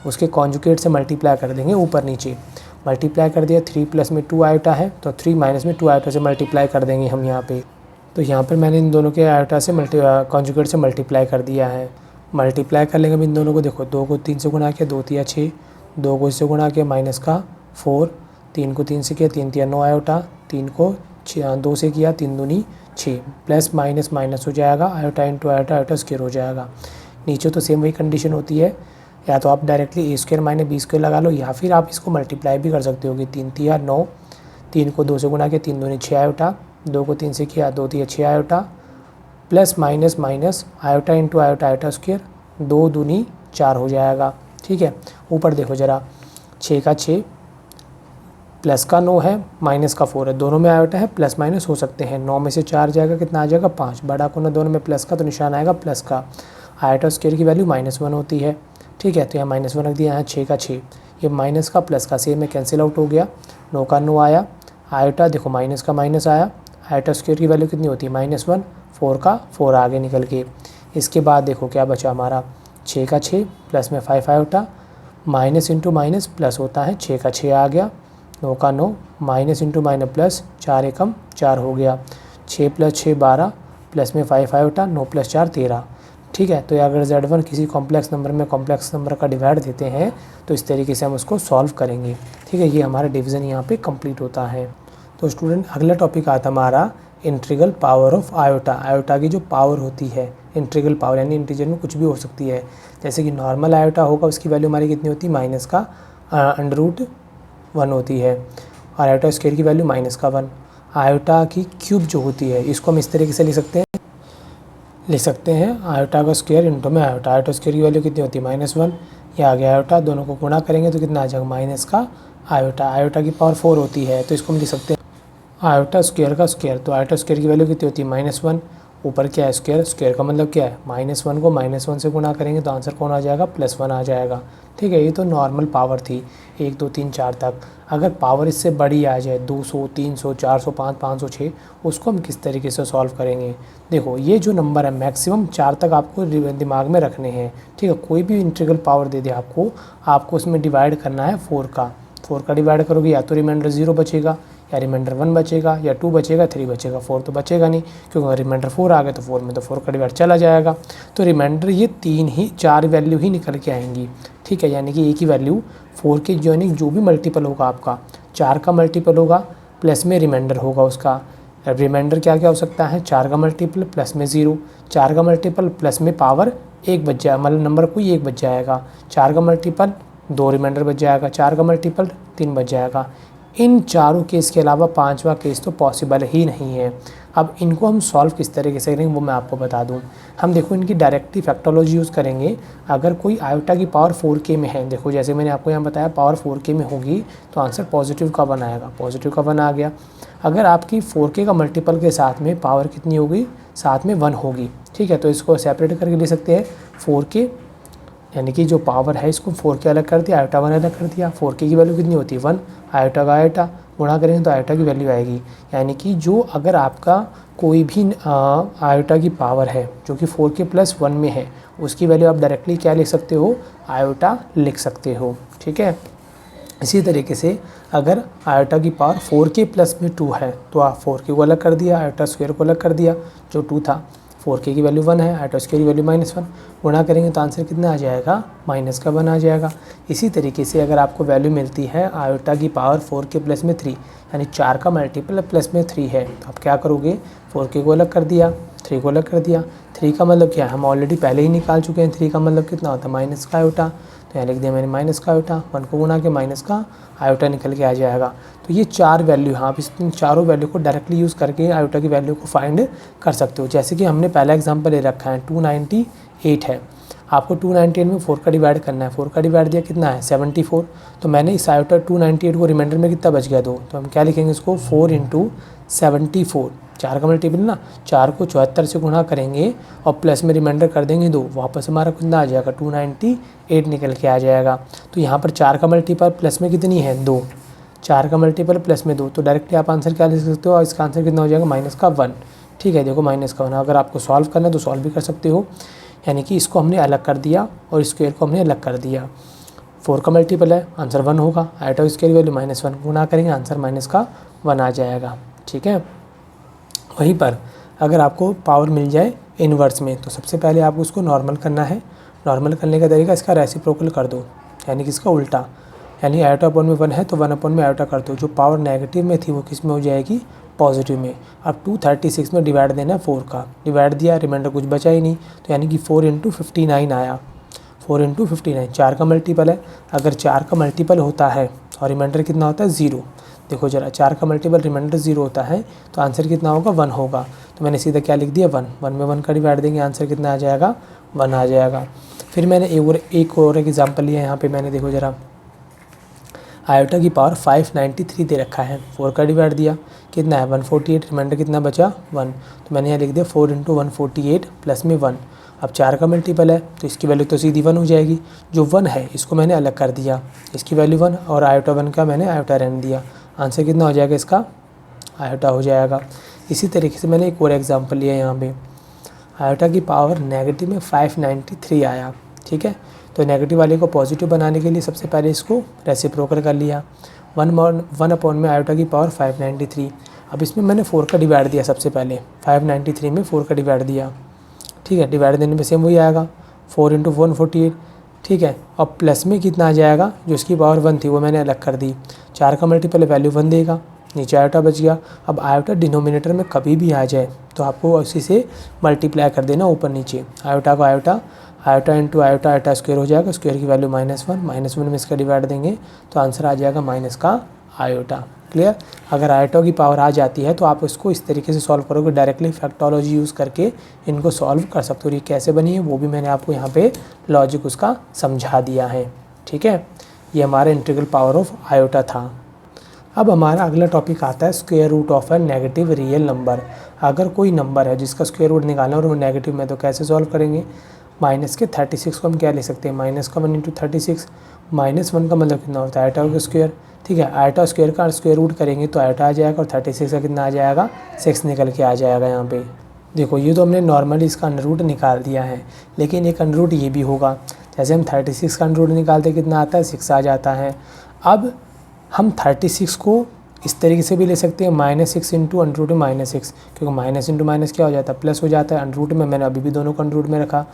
उसके कॉन्जुगेट से मल्टीप्लाई कर देंगे, ऊपर नीचे मल्टीप्लाई कर दिया, 3 प्लस में 2 आयोटा है तो 3 माइनस में 2 आयोटा से मल्टीप्लाई कर देंगे हम यहाँ पे, तो यहाँ पर मैंने इन दोनों के आयोटा से कॉन्जुगेट से मल्टीप्लाई कर दिया है। मल्टीप्लाई कर लेंगे इन दोनों को। देखो 2 को 3 से गुणा किया 2 तिया 6, 2 को इससे गुणा किया माइनस का 4, 3 को 3 से किया 3 तिया 9 आयोटा, 3 को 2 से किया 3 दूनी 6, प्लस माइनस माइनस हो जाएगा, iota into iota, iota square हो जाएगा। नीचे तो सेम वही कंडीशन होती है, या तो आप डायरेक्टली ए स्क्वायर माइनस बी स्क्वायर लगा लो, या फिर आप इसको मल्टीप्लाई भी कर सकते हो कि 3 तिया 9, 3 को 2 से गुणा किया 3 दूनी 6 आयोटा, 2 को 3 से किया 2 तिया 6 iota, plus minus minus iota into iota, iota square, 2 दूनी 4 हो जाएगा। ठीक है, ऊपर देखो ज़रा, 6 का 6 प्लस का 9 है, माइनस का 4 है, दोनों में आयोटा है, प्लस माइनस हो सकते हैं। 9 में से 4 जाएगा, कितना आ जाएगा 5, बड़ा कोना दोनों में प्लस का तो निशान आएगा प्लस का। आयोटा स्क्वायर की वैल्यू -1 होती है। ठीक है, तो यहाँ -1 रख दिया, यहाँ 6 का 6, ये माइनस का प्लस का सेम में कैंसिल आउट हो गया, 9 का 9 आया, आयोटा देखो माइनस का माइनस आया, आयोटा स्क्वायर की वैल्यू कितनी होती है -1, 4 का 4 आगे निकल के। इसके बाद देखो क्या बचा हमारा, 6 का 6 प्लस में 5 iota, minus into minus plus होता है, 6 का 6 आ गया, 9 का 9, माइनस इंटू माइनस प्लस, 4 एकम 4 हो गया, 6 प्लस 6 12, प्लस में 5 आयोटा, 9 प्लस 4 13। ठीक है, तो अगर Z1 किसी कॉम्प्लेक्स नंबर में कॉम्प्लेक्स नंबर का डिवाइड देते हैं तो इस तरीके से हम उसको सॉल्व करेंगे। ठीक है, ये हमारा डिवीज़न यहाँ पे कंप्लीट होता है। तो स्टूडेंट अगला टॉपिक आता हमारा integral power of iota. Iota की जो पावर होती है, इंटीग्रल पावर यानी इंटीजर में कुछ भी हो सकती है। जैसे कि नॉर्मल आयोटा होगा, उसकी वैल्यू हमारी कितनी होती है, माइनस का √1 होती है, और आयोटा स्क्वायर की वैल्यू -1। आयोटा की क्यूब जो होती है, इसको हम इस तरीके से लिख सकते हैं आयोटा का स्क्वायर इंटू में आयोटा। आयोटा स्क्वायर की वैल्यू कितनी होती है -1, ये आ गया आयोटा, दोनों को गुणा करेंगे तो कितना आ जाएगा माइनस का आयोटा। आयोटा की पावर 4 होती है, तो इसको हम लिख सकते हैं आयोटा स्क्वायर का स्क्वायर। तो आयोटा स्क्वायर की वैल्यू कितनी होती है -1, ऊपर क्या है स्क्वायर, स्क्वायर का मतलब क्या है -1 को -1 से गुणा करेंगे तो आंसर कौन आ जाएगा, +1 आ जाएगा। ठीक है, ये तो नॉर्मल पावर थी 1 2 3 4 तक। अगर पावर इससे बड़ी आ जाए 200 300 400 5 506, उसको हम किस तरीके से सॉल्व करेंगे। देखो ये जो नंबर है मैक्सिमम 4 तक आपको दिमाग में रखने हैं। ठीक है, कोई भी इंटीग्रल पावर दे दे आपको उसमें डिवाइड करना है 4 का डिवाइड करोगे या तो रिमाइंडर 0 बचेगा, या रिमाइंडर 1 बचेगा, या 2 बचेगा, 3 बचेगा, 4 तो बचेगा नहीं, क्योंकि अगर रिमाइंडर 4 आ गया तो 4 में तो 4 का डिवाइड चला जाएगा। तो रिमाइंडर ये 4 वैल्यू ही निकल के आएंगी। ठीक है, यानी कि एक ही वैल्यू 4 के जो भी मल्टीपल होगा आपका 4 का मल्टीपल होगा, प्लस में रिमाइंडर होगा उसका। अब रिमाइंडर क्या क्या हो सकता है, 4 का मल्टीपल प्लस में 0, 4 का मल्टीपल प्लस में पावर 1 बच जाए, मतलब नंबर कोई 1 बच जाएगा, 4 का मल्टीपल 2 रिमाइंडर बच जाएगा, 4 का मल्टीपल 3 बच जाएगा। इन चारों केस के अलावा 5वां केस तो पॉसिबल ही नहीं है। अब इनको हम सॉल्व किस तरीके से करेंगे वो मैं आपको बता दूं। हम देखो इनकी डायरेक्टली फैक्टोलॉजी यूज़ करेंगे। अगर कोई आयोटा की पावर 4k में है, देखो जैसे मैंने आपको यहाँ बताया पावर 4k में होगी तो आंसर पॉजिटिव का 1 आएगा, पॉजिटिव का 1 आ गया। अगर आपकी 4k का मल्टीपल के साथ में पावर कितनी होगी, साथ में 1 होगी। ठीक है, तो इसको सेपरेट करके ले सकते हैं 4k, यानी कि जो पावर है इसको 4k अलग कर दिया, आयोटा 1 अलग कर दिया। 4k की वैल्यू कितनी होती है 1, आयोटा का आयोटा गुणा करेंगे तो आयोटा की वैल्यू आएगी। यानी कि जो अगर आपका कोई भी आयोटा की पावर है जो कि 4k + 1 में है, उसकी वैल्यू आप डायरेक्टली क्या लिख सकते हो, आयोटा लिख सकते हो। ठीक है, इसी तरीके से अगर आयोटा की पावर 4k + में 2 है तो आप 4k को अलग कर दिया, आयोटा स्क्वायर को अलग कर दिया, जो 2 था 4k की वैल्यू 1 है, आयोटा स्क्वायर की वैल्यू -1, गुणा करेंगे तो आंसर कितना आ जाएगा, -1 आ जाएगा। इसी तरीके से अगर आपको वैल्यू मिलती है आयोटा की पावर 4k + में 3, यानी 4 का मल्टीपल प्लस में 3 है, तो आप क्या करोगे 4k को अलग कर दिया, 3 को अलग कर दिया। 3 का मतलब क्या है, हम ऑलरेडी पहले ही निकाल चुके हैं। 3 का मतलब कितना होता है माइनस का आयोटा, तो यहाँ लिख दिया मैंने माइनस का आयोटा, 1 को गुणा के माइनस का आयोटा निकल के आ जाएगा। तो ये 4 वैल्यू, हाँ आप इन चारों वैल्यू को डायरेक्टली यूज़ करके आयोटा की वैल्यू को फाइंड कर सकते हो। जैसे कि हमने पहला एग्जांपल ले रखा है 298 है, आपको 298 में 4 का डिवाइड करना है। 4 का डिवाइड दिया कितना है 74, तो मैंने इस आयोटा 298 को रिमाइंडर में कितना बच गया 2, तो हम क्या लिखेंगे इसको 4 × 74, 4 का मल्टीपल ना, 4 को 74 से गुणा करेंगे और प्लस में रिमाइंडर कर देंगे 2, वापस हमारा कितना आ जाएगा 298 निकल के आ जाएगा। तो यहाँ पर 4 का मल्टीपल प्लस में कितनी है 2, 4 का मल्टीपल प्लस में 2, तो डायरेक्टली आप आंसर क्या लिख सकते हो, और इसका आंसर कितना हो जाएगा -1। ठीक है, देखो -1, अगर आपको सॉल्व करना है तो सॉल्व भी कर सकते हो। यानी कि इसको हमने अलग कर दिया और स्क्वायर को हमने अलग कर दिया। 4 का मल्टीपल है, आंसर 1 होगा, आयोटा स्क्वायर वैल्यू -1, गुणा करेंगे आंसर -1 आ जाएगा। ठीक है, वहीं पर अगर आपको पावर मिल जाए इन्वर्स में, तो सबसे पहले आपको उसको नॉर्मल करना है। नॉर्मल करने का तरीका इसका रेसिप्रोकल कर दो, यानी कि इसका उल्टा, यानी आयोटा अपॉन में 1 है तो 1 अपॉन में आयोटा कर दो। जो पावर नेगेटिव में थी वो किस में हो जाएगी, पॉजिटिव में। अब 236 में डिवाइड देना है 4 का, डिवाइड दिया, रिमाइंडर कुछ बचा ही नहीं, तो यानी कि 4 × 59 आया। 4 × 59 4 का मल्टीपल है। अगर 4 का मल्टीपल होता है और रिमाइंडर कितना होता है, 0। देखो जरा, 4 का मल्टीपल रिमाइंडर 0 होता है तो आंसर कितना होगा, 1 होगा। तो मैंने सीधा क्या लिख दिया, 1। 1 में 1 का डिवाइड देंगे, आंसर कितना आ जाएगा, 1 आ जाएगा। फिर मैंने एक और एग्जाम्पल लिया, यहाँ पे मैंने देखो जरा, आयोटा की पावर 593 दे रखा है, 4 का डिवाइड दिया, कितना है 148, रिमाइंडर कितना बचा 1। तो मैंने यहाँ लिख दिया 4 × 148 प्लस में 1। अब 4 का मल्टीपल है तो इसकी वैल्यू तो सीधी 1 हो जाएगी। जो 1 है इसको मैंने अलग कर दिया, इसकी वैल्यू 1, और आयोटा 1 का मैंने आयोटा रहने दिया। आंसर कितना हो जाएगा इसका, आयोटा हो जाएगा। इसी तरीके से मैंने एक और एग्जाम्पल लिया यहाँ पे, आयोटा की पावर नेगेटिव में 593 आया, ठीक है। तो नेगेटिव वाले को पॉजिटिव बनाने के लिए सबसे पहले इसको रेसिप्रोकल कर लिया, 1 अपॉन में आयोटा की पावर 593। अब इसमें मैंने 4 का डिवाइड दिया, सबसे पहले 593 में 4 का डिवाइड दिया, ठीक है। डिवाइड देने पे सेम वही आएगा, 4 × 148, ठीक है। और प्लस में कितना आ जाएगा, जो इसकी पावर 1 थी वो मैंने अलग कर दी। 4 का मल्टीपल वैल्यू 1 देगा, नीचे आयोटा बच गया। अब आयोटा डिनोमिनेटर में कभी भी आ जाए तो आपको उसी से मल्टीप्लाई कर देना ऊपर नीचे, आयोटा को iota, iota into iota, iota square हो जाएगा, स्क्वायर की वैल्यू -1, -1 में इसका डिवाइड देंगे तो आंसर आ जाएगा माइनस का आयोटा। क्लियर। अगर आयोटा की पावर आ जाती है तो आप इसको इस तरीके से सॉल्व करोगे, डायरेक्टली फैक्टोलॉजी यूज़ करके इनको सॉल्व कर सकते हो। और ये कैसे बनी है वो भी मैंने आपको यहाँ पे लॉजिक उसका समझा दिया है, ठीक है। ये हमारा इंटीग्रल पावर ऑफ आयोटा था। अब हमारा अगला टॉपिक आता है square root of a negative real number. अगर कोई नंबर है जिसका स्क्वायर रूट निकालना और वो नेगेटिव में, तो कैसे सॉल्व करेंगे। माइनस के 36 को हम क्या ले सकते हैं, -1 × 36, -1 का मतलब कितना होता है, आयोटा का स्क्वायर, ठीक है। आयोटा स्क्वायर का स्क्वायर रूट करेंगे तो आयोटा आ जाएगा, और 36 का कितना आ जाएगा, 6 निकल के आ जाएगा। यहाँ पे देखो, ये तो हमने नॉर्मली इसका अंडर रूट निकाल दिया है, लेकिन एक अंडर रूट ये भी होगा। जैसे हम 36 का अंडर रूट निकालते कितना आता है, 6 आ जाता है। अब हम 36 को इस तरीके से भी ले सकते हैं, -6 × √−6, क्योंकि माइनस इंटू माइनस क्या हो जाता है, प्लस हो जाता है। अंडर रूट में मैंने अभी भी दोनों को अंडर रूट में रखा।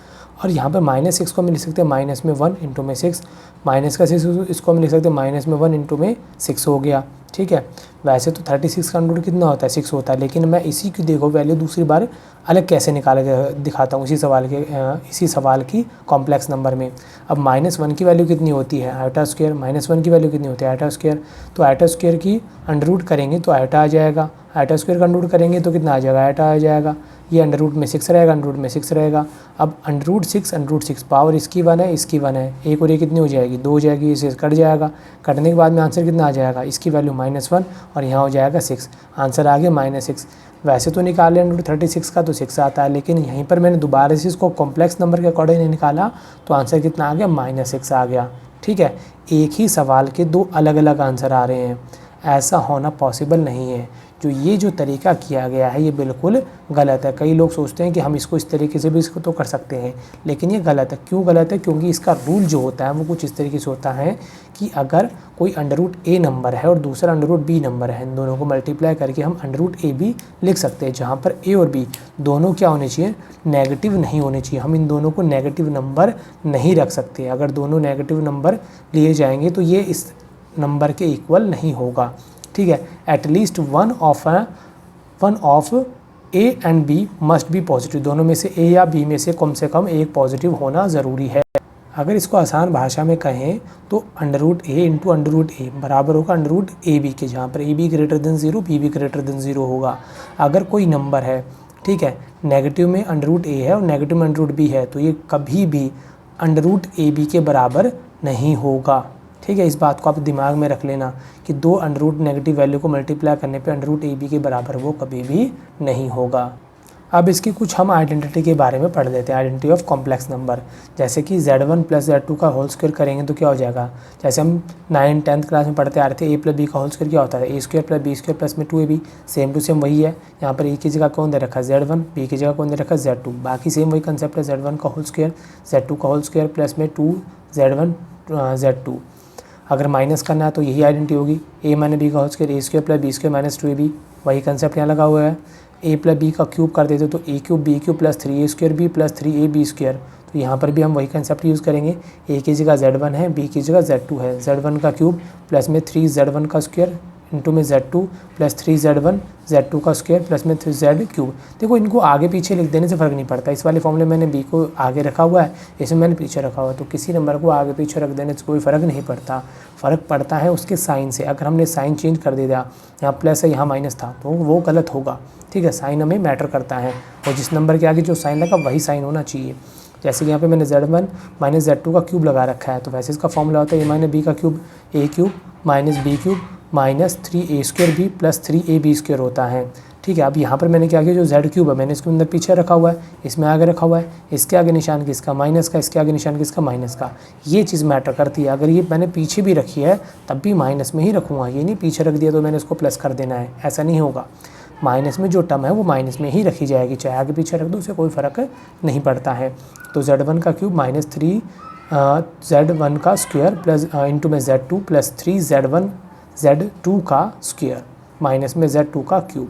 और यहाँ पे -6 को हम लिख सकते हैं माइनस में 1 इंटू में 6, माइनस का 6 इसको हम लिख सकते हैं माइनस में 1 इंटू में 6 हो गया, ठीक है। वैसे तो 36 का अंडर रूट कितना होता है, 6 होता है, लेकिन मैं इसी की देखो वैल्यू दूसरी बार अलग कैसे निकाल के दिखाता हूँ इसी सवाल की कॉम्प्लेक्स नंबर में। अब -1 की वैल्यू कितनी होती है, आयोटा स्क्वायर, -1 की वैल्यू कितनी होती है, आयोटा स्क्वायर। तो आयोटा स्क्वायर की अंडर रूट करेंगे तो आयोटा आ जाएगा, आयोटा स्क्वायर का अंडर रूट करेंगे तो कितना आ जाएगा, आयोटा आ जाएगा। ये अंडर रूट में 6 रहेगा, अंडर रूट में 6 रहेगा। अब अंडर रूट 6 पावर इसकी 1 है, इसकी 1 है, एक और ये कितनी हो जाएगी, 2 हो जाएगी, इसे कट जाएगा। कटने के बाद में आंसर कितना आ जाएगा, इसकी वैल्यू -1 और यहाँ हो जाएगा 6, आंसर आ गया -6। वैसे तो निकाले अंडर रूट 36 का तो 6 आता है, लेकिन यहीं पर मैंने दोबारा से इसको कॉम्प्लेक्स नंबर के अकॉर्डिंग नहीं निकाला तो आंसर कितना आ गया, -6 आ गया, ठीक है। एक ही सवाल के 2 अलग अलग आंसर आ रहे हैं, ऐसा होना पॉसिबल नहीं है। ये जो तरीका किया गया है ये बिल्कुल गलत है। कई लोग सोचते हैं कि हम इसको इस तरीके से भी इसको तो कर सकते हैं, लेकिन ये गलत है। क्यों गलत है, क्योंकि इसका रूल जो होता है वो कुछ इस तरीके से होता है कि अगर कोई अंडर रूट ए नंबर है और दूसरा अंडर रूट बी नंबर है, इन दोनों को मल्टीप्लाई करके हम अंडर रूट ए बी लिख सकते हैं, जहाँ पर ए और बी दोनों क्या होने चाहिए, नेगेटिव नहीं होने चाहिए। हम इन दोनों को नेगेटिव नंबर नहीं रख सकते। अगर दोनों नेगेटिव नंबर लिए जाएंगे तो ये इस नंबर के इक्वल नहीं होगा, ठीक है। At least one of A and B must be positive, दोनों में से ए या बी में से कम एक पॉजिटिव होना ज़रूरी है। अगर इसको आसान भाषा में कहें तो under root A into under root A बराबर होगा अंडर रूट ए बी के, जहाँ पर A B greater than 0, B B greater than 0 होगा। अगर कोई नंबर है, ठीक है, नेगेटिव में अंडर रूट ए है और नेगेटिव में अंडर रूट बी है, तो ये कभी भी अंडर रूट ए बी के बराबर नहीं होगा, ठीक है। इस बात को आप दिमाग में रख लेना कि 2 अंडर रूट नेगेटिव वैल्यू को मल्टीप्लाई करने पे अंडर रूट ए बी के बराबर वो कभी भी नहीं होगा। अब इसकी कुछ हम आइडेंटिटी के बारे में पढ़ लेते हैं, आइडेंटिटी ऑफ कॉम्प्लेक्स नंबर। जैसे कि Z1 + Z2 का होल स्क्वायर करेंगे तो क्या हो जाएगा, जैसे हम 9th 10th क्लास में पढ़ते आ रहे थे, a + b का होल स्क्वायर क्या होता है, a² + b² प्लस में 2ab, सेम टू सेम वही है। यहाँ पर a की जगह कौन दे रखा है Z1, b की जगह कौन दे रखा है Z2, बाकी सेम वही कंसेप्ट है, Z1 का होल स्क्वायर Z2 का होल स्क्वायर प्लस में 2Z1 Z2। अगर माइनस करना है तो यही आइडेंटिटी होगी, a - b का whole square a² + b² - 2ab, वही कंसेप्ट यहाँ लगा हुआ है। ए प्लस बी का क्यूब कर देते तो A cube B cube plus 3a² B plus 3ab²। तो यहाँ पर भी हम वही कंसेप्ट यूज़ करेंगे। ए की जगह z1 है, बी की जगह z2 है। z1 का क्यूब प्लस में 3z1 का स्क्वायर इंटू में z2 प्लस 3z1 z2 का स्क्वायर प्लस में 3z क्यूब। देखो इनको आगे पीछे लिख देने से फ़र्क नहीं पड़ता। इस वाले फॉर्मूले में मैंने b को आगे रखा हुआ है, इसमें मैंने पीछे रखा हुआ है, तो किसी नंबर को आगे पीछे रख देने से कोई फ़र्क नहीं पड़ता। फ़र्क पड़ता है उसके साइन से। अगर हमने साइन चेंज कर दिया, यहाँ प्लस है यहाँ माइनस था, तो वो गलत होगा। ठीक है, साइन हमें मैटर करता है और जिस नंबर के आगे जो साइन लगा वही साइन होना चाहिए। जैसे कि यहाँ पे मैंने z1 माइनस z2 का क्यूब लगा रखा है, तो वैसे इसका फॉर्मूला होता है a माइनस बी का cube a cube minus B cube minus 3a² B plus 3ab² होता है। ठीक है, अब यहाँ पर मैंने क्या किया, जो z क्यूब है मैंने इसके अंदर पीछे रखा हुआ है, इसमें आगे रखा हुआ है। इसके आगे निशान किसका, माइनस का, इसके आगे निशान किसका, माइनस का। ये चीज़ मैटर करती है। अगर ये मैंने पीछे भी रखी है तब भी माइनस में ही रखूँगा, ये नहीं पीछे रख दिया तो मैंने इसको प्लस कर देना है, ऐसा नहीं होगा। माइनस में जो टर्म है वो माइनस में ही रखी जाएगी, चाहे आगे पीछे रख दो, उससे कोई फ़र्क नहीं पड़ता है। तो z1 का क्यूब माइनस 3z1 का स्क्वायर प्लस इंटू में z2 प्लस 3z1 z2 का स्क्वायर माइनस में z2 का क्यूब।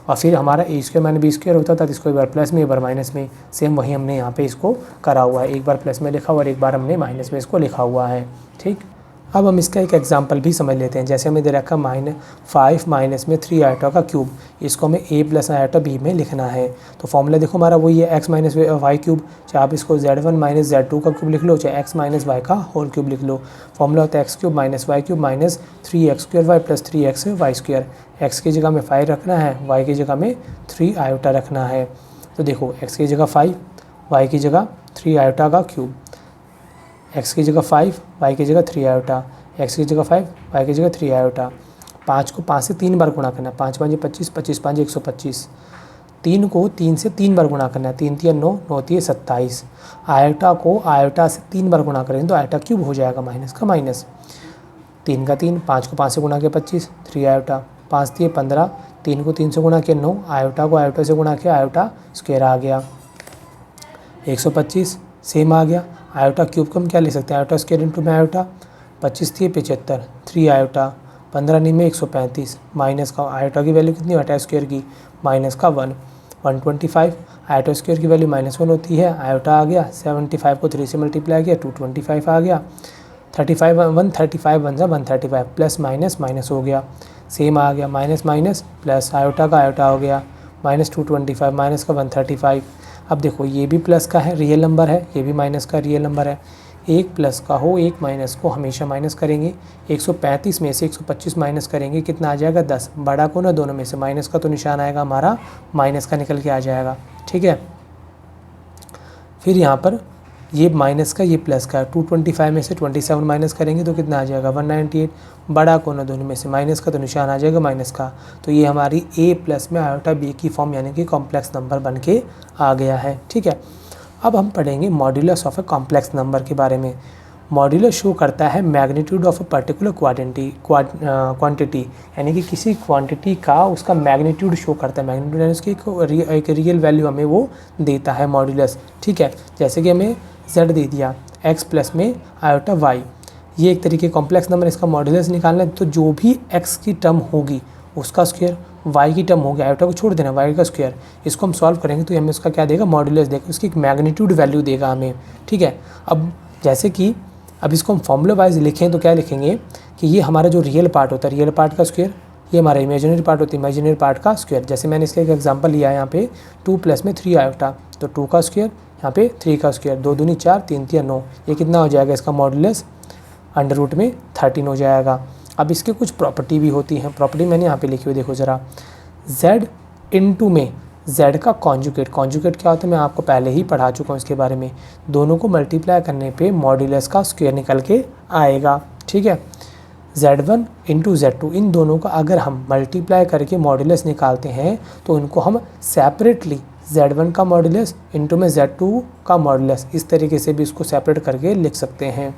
और फिर हमारा a² माइनस b² होता था, तो इसको एक बार प्लस में एक बार माइनस में, सेम वही हमने यहाँ पे इसको करा हुआ है। एक बार प्लस में लिखा हुआ और एक बार हमने माइनस में इसको लिखा हुआ है। ठीक, अब हम इसका एक एग्जांपल भी समझ लेते हैं। जैसे हमें दे रखा -5 माइनस में 3 आयोटा का क्यूब, इसको हमें a प्लस आयोटा b में लिखना है। तो फॉर्मूला देखो हमारा वही है, x माइनस वाई क्यूब, चाहे आप इसको z1 माइनस z2 का क्यूब लिख लो, चाहे x माइनस वाई का होल क्यूब लिख लो। फॉर्मूला होता है x cube minus Y cube minus 3x² Y plus 3xy²। x की जगह में 5 रखना है, y की जगह में 3 आयोटा रखना है। तो देखो x की जगह 5, y की जगह 3 आयोटा का क्यूब, x की जगह 5, y की जगह 3 आयोटा, x की जगह 5, y की जगह 3 आयोटा। 5 को 5 से 3 बार गुणा करना है, 5 5 25, 25 5 125। 3 को 3 से 3 बार गुणा करना है, 3 3 9, 9 3 27। आयोटा को आयोटा से 3 बार गुणा करेंगे तो आयोटा क्यूब हो जाएगा, माइनस का माइनस। 3 का 3, 5 को 5 से गुणा किया 25, 3 आयोटा, 5 3 15, 3 को 3 से गुणा किया 9, आयोटा को आयोटा से गुणा किया, आयोटा स्क्वायर आ गया 125, सेम आ गया। आयोटा क्यूब को हम क्या ले सकते हैं, आयोटा स्क्वायर इंटू में आयोटा, 25 3 75, 3 आयोटा, 15 9 में 135, माइनस का आयोटा की वैल्यू कितनी, आयोटा स्क्वायर की माइनस का 125। आयोटा स्क्वायर की वैल्यू -1 होती है, आयोटा आ गया। 75 को 3 से मल्टीप्लाई किया, 225 आ गया। 35 135 1 जा 135, प्लस माइनस माइनस हो गया, सेम आ गया, माइनस माइनस प्लस, आयोटा का आयोटा हो गया, -225 माइनस का 135। अब देखो ये भी प्लस का है, रियल नंबर है, ये भी माइनस का रियल नंबर है। एक प्लस का हो, एक माइनस को हमेशा माइनस करेंगे। 135 में से 125 माइनस करेंगे, कितना आ जाएगा 10। बड़ा को ना दोनों में से माइनस का तो निशान आएगा हमारा, माइनस का निकल के आ जाएगा। ठीक है, फिर यहाँ पर ये माइनस का ये प्लस का, 225 में से 27 माइनस करेंगे तो कितना आ जाएगा 198। बड़ा को ना दोनों में से माइनस का तो निशान आ जाएगा माइनस का। तो ये हमारी a प्लस में आयोटा b की फॉर्म यानी कि कॉम्प्लेक्स नंबर बन के आ गया है। ठीक है, अब हम पढ़ेंगे modulus of a complex number के बारे में। मॉड्यूलस शो करता है magnitude of a particular quantity, यानी कि किसी क्वांटिटी का उसका मैग्नीट्यूड शो करता है। मैग्नीट्यूड यानी उसकी एक रियल वैल्यू हमें वो देता है मॉड्यूलस। ठीक है, जैसे कि हमें z दे दिया, x प्लस में आयोटा y, ये एक तरीके कॉम्प्लेक्स नंबर, इसका मॉड्यूलस निकालना है। तो जो भी x की टर्म होगी उसका स्क्वायर, y की टर्म होगी, आयोटा को छोड़ देना, y का स्क्वायर, इसको हम सॉल्व करेंगे तो हमें उसका क्या देगा, मॉड्यूलस देगा, उसकी एक मैग्नीट्यूड वैल्यू देगा हमें। ठीक है, अब जैसे कि अब इसको हम फॉर्मूला वाइज लिखें तो क्या लिखेंगे कि ये हमारा जो रियल पार्ट होता है, रियल पार्ट का स्क्वायर, ये हमारा इमेजिनरी पार्ट होता है, इमेजिनरी पार्ट का स्क्वायर। जैसे मैंने इसका एक एग्जांपल लिया है यहाँ पे 2 प्लस में 3 आयोटा, तो 2 का स्क्वायर, यहाँ पे 3 का स्क्वायर, 2 दूनी 4, 3 3 9, ये कितना हो जाएगा, इसका मॉड्यूलस अंडर रूट में 13 हो जाएगा। अब इसके कुछ प्रॉपर्टी भी होती हैं, प्रॉपर्टी मैंने यहाँ पे लिखी हुई देखो ज़रा। z इंटू में z का कॉन्जुगेट, कॉन्जुगेट क्या होता है मैं आपको पहले ही पढ़ा चुका हूँ इसके बारे में। दोनों को मल्टीप्लाई करने पे मॉड्यूलस का स्क्वायर निकल के आएगा। ठीक है, z1 इंटू z2, इन दोनों का अगर हम मल्टीप्लाई करके मॉड्यूलस निकालते हैं तो इनको हम सेपरेटली z1 का मॉड्यूलस इंटू में z2 का मॉड्यूलस, इस तरीके से भी इसको सेपरेट करके लिख सकते हैं।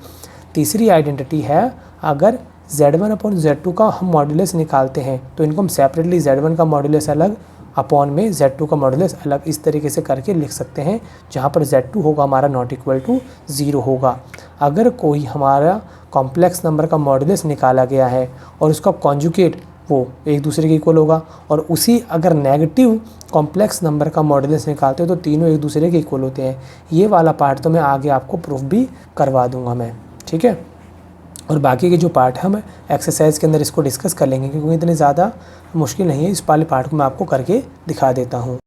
तीसरी आइडेंटिटी है, अगर z1 अपॉन z2 का हम मॉड्यूलस निकालते हैं तो इनको हम सेपरेटली z1 का मॉड्यूलस अलग अपॉन में z2 का मॉड्यूलस अलग, इस तरीके से करके लिख सकते हैं, जहाँ पर z2 होगा हमारा नॉट इक्वल टू 0 होगा। अगर कोई हमारा कॉम्प्लेक्स नंबर का मॉड्यूलस निकाला गया है और उसका कॉन्जुगेट वो एक दूसरे के इक्वल होगा। और उसी अगर नेगेटिव कॉम्प्लेक्स नंबर का मॉडुलस निकालते हो तो तीनों एक दूसरे के इक्वल होते हैं। ये वाला पार्ट तो मैं आगे आपको प्रूफ भी करवा दूंगा मैं, ठीक है। और बाकी के जो पार्ट है हम एक्सरसाइज के अंदर इसको डिस्कस कर लेंगे, क्योंकि इतनी ज़्यादा मुश्किल नहीं है। इस वाले पार्ट को मैं आपको करके दिखा देता हूँ।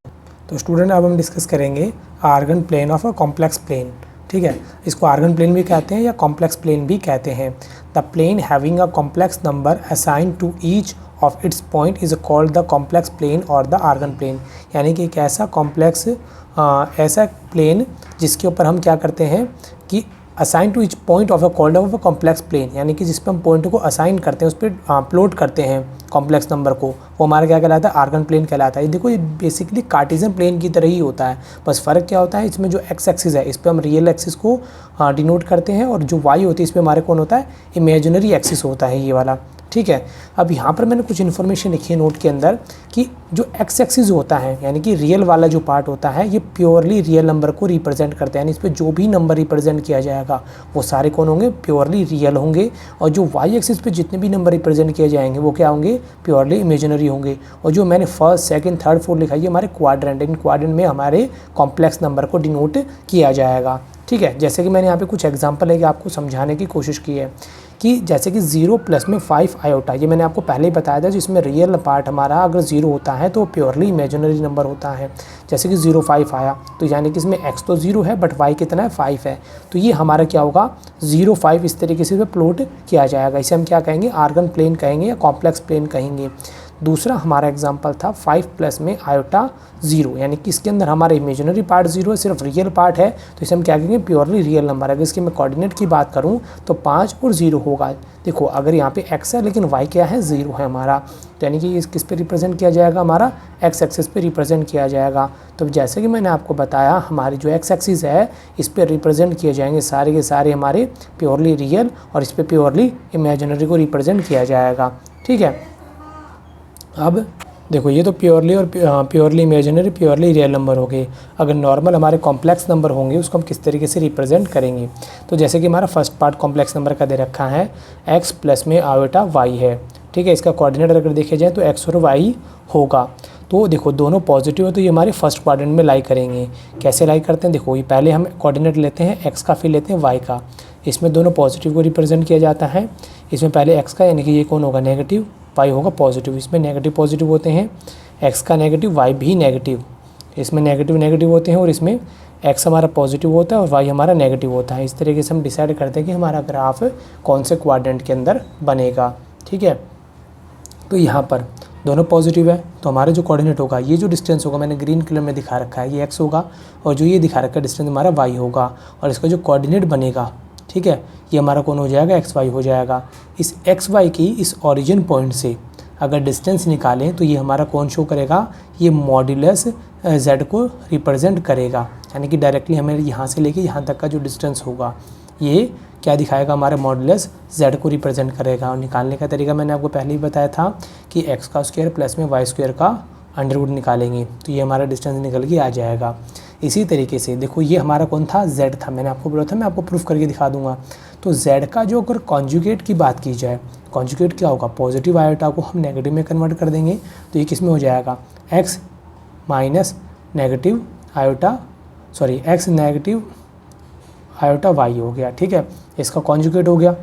तो स्टूडेंट अब हम डिस्कस करेंगे Argand plane of a complex plane, ठीक है। इसको आर्गन प्लेन भी कहते हैं या कॉम्प्लेक्स प्लेन भी कहते हैं। The plane having a complex number assign to each of its point is called the complex plane और द आर्गन प्लेन। यानी कि एक ऐसा कॉम्प्लेक्स ऐसा प्लेन जिसके ऊपर हम क्या करते हैं कि assign to each point of a called of a complex plane, यानी कि जिस पे हम पॉइंट को असाइन करते हैं, उस पर प्लॉट करते हैं कॉम्प्लेक्स नंबर को, वो हमारा क्या कहलाता है, आर्गन प्लेन कहलाता है। ये देखो, ये बेसिकली कार्टेशियन प्लेन की तरह ही होता है, बस फ़र्क क्या होता है, इसमें जो एक्स एक्सिस है इस पर हम रियल एक्सिस को डिनोट करते हैं, और जो वाई होती है इस पर हमारे कौन होता है, इमेजिनरी एक्सिस होता है ये वाला, ठीक है। अब यहाँ पर मैंने कुछ इन्फॉर्मेशन लिखी है नोट के अंदर कि जो एक्स एक्सिस होता है, यानी कि रियल वाला जो पार्ट होता है, ये प्योरली रियल नंबर को रिप्रेजेंट करते हैं। यानी इस पर जो भी नंबर रिप्रेजेंट किया जाएगा वो सारे कौन होंगे, प्योरली रियल होंगे। और जो वाई एक्सिस पे जितने भी नंबर रिप्रेजेंट किए जाएंगे वो क्या होंगे, प्योरली इमेजिनरी होंगे। और जो मैंने फर्स्ट, सेकंड, थर्ड, फोर्थ लिखा है, ये हमारे क्वाड्रेंट, इन क्वाड्रेंट में हमारे कॉम्प्लेक्स नंबर को डिनोट किया जाएगा, ठीक है। जैसे कि मैंने यहाँ पे कुछ एग्जांपल है कि आपको समझाने की कोशिश की है कि जैसे कि 0 प्लस में 5 आयोटा, ये मैंने आपको पहले ही बताया था, जिसमें रियल पार्ट हमारा अगर 0 होता है तो प्योरली इमेजिनरी नंबर होता है। जैसे कि 0,5 आया तो यानी कि इसमें x तो 0 है बट y कितना है, 5 है, तो ये हमारा क्या होगा, 0,5 इस तरीके से प्लॉट किया जाएगा। इसे हम क्या कहेंगे, आर्गन प्लेन कहेंगे या कॉम्प्लेक्स प्लेन कहेंगे। दूसरा हमारा एग्जांपल था 5 प्लस में आयोटा 0, यानी कि इसके अंदर हमारा इमेजिनरी पार्ट 0 है, सिर्फ रियल पार्ट है, तो इसे हम क्या कहेंगे, प्योरली रियल नंबर। अगर इसकी मैं कोऑर्डिनेट की बात करूं तो 5 और 0 होगा। देखो अगर यहाँ पे x है लेकिन y क्या है, 0 है हमारा, तो यानी कि इस किस पे रिप्रेजेंट किया जाएगा, हमारा x एक्सिस पे रिप्रेजेंट किया जाएगा। तो जैसे कि मैंने आपको बताया, हमारी जो x एक्सिस है इस पर रिप्रेजेंट किए जाएंगे सारे के सारे हमारे प्योरली रियल, और इस पर प्योरली इमेजिनरी को रिप्रेजेंट किया जाएगा, ठीक है। अब देखो ये तो प्योरली और purely imaginary, purely real number हो गए। अगर नॉर्मल हमारे कॉम्प्लेक्स नंबर होंगे उसको हम किस तरीके से रिप्रेजेंट करेंगे, तो जैसे कि हमारा फर्स्ट पार्ट कॉम्प्लेक्स नंबर का दे रखा है, x प्लस में आयोटा y है, ठीक है। इसका कोऑर्डिनेट अगर देखे जाए तो x और y होगा। तो देखो दोनों पॉजिटिव है तो ये हमारे फर्स्ट क्वाड्रेंट में लाई करेंगे। कैसे लाई करते हैं, देखो ये पहले हम कोऑर्डिनेट लेते हैं x का, फिर लेते हैं y का। इसमें दोनों पॉजिटिव को रिप्रेजेंट किया जाता है। इसमें पहले x का, यानी कि ये कौन होगा, नेगेटिव, y होगा पॉजिटिव। इसमें नेगेटिव पॉजिटिव होते हैं, x का नेगेटिव, y भी नेगेटिव, इसमें नेगेटिव नेगेटिव होते हैं, और इसमें x हमारा पॉजिटिव होता है और y हमारा नेगेटिव होता है। इस तरीके से हम डिसाइड करते हैं कि हमारा ग्राफ कौन से क्वाड्रेंट के अंदर बनेगा, ठीक है। तो यहाँ पर दोनों पॉजिटिव है तो हमारा जो कोऑर्डिनेट होगा, ये जो डिस्टेंस होगा मैंने ग्रीन कलर में दिखा रखा है, ये x होगा, और जो ये दिखा रखा है डिस्टेंस हमारा y होगा, और इसका जो कोऑर्डिनेट बनेगा, ठीक है, ये हमारा कौन हो जाएगा, xy हो जाएगा। इस xy की इस ओरिजिन पॉइंट से अगर डिस्टेंस निकालें तो ये हमारा कौन शो करेगा, ये मॉड्यूलस z को रिप्रेजेंट करेगा। यानी कि डायरेक्टली हमें यहाँ से लेके यहाँ तक का जो डिस्टेंस होगा ये क्या दिखाएगा, हमारे मॉड्यूलस z को रिप्रेजेंट करेगा। और निकालने का तरीका मैंने आपको पहले ही बताया था कि x का स्क्वायर प्लस में y स्क्वायर का अंडरवुड निकालेंगे तो ये हमारा डिस्टेंस निकल के आ जाएगा। इसी तरीके से देखो ये हमारा कौन था, z था, मैंने आपको बोला था मैं आपको प्रूफ करके दिखा दूंगा। तो z का जो अगर कॉन्जुगेट की बात की जाए, कॉन्जुगेट क्या होगा, पॉजिटिव आयोटा को हम नेगेटिव में कन्वर्ट कर देंगे तो ये किस में हो जाएगा, x minus negative iota, sorry x negative iota y हो गया, ठीक है। इसका कॉन्जुगेट हो गया,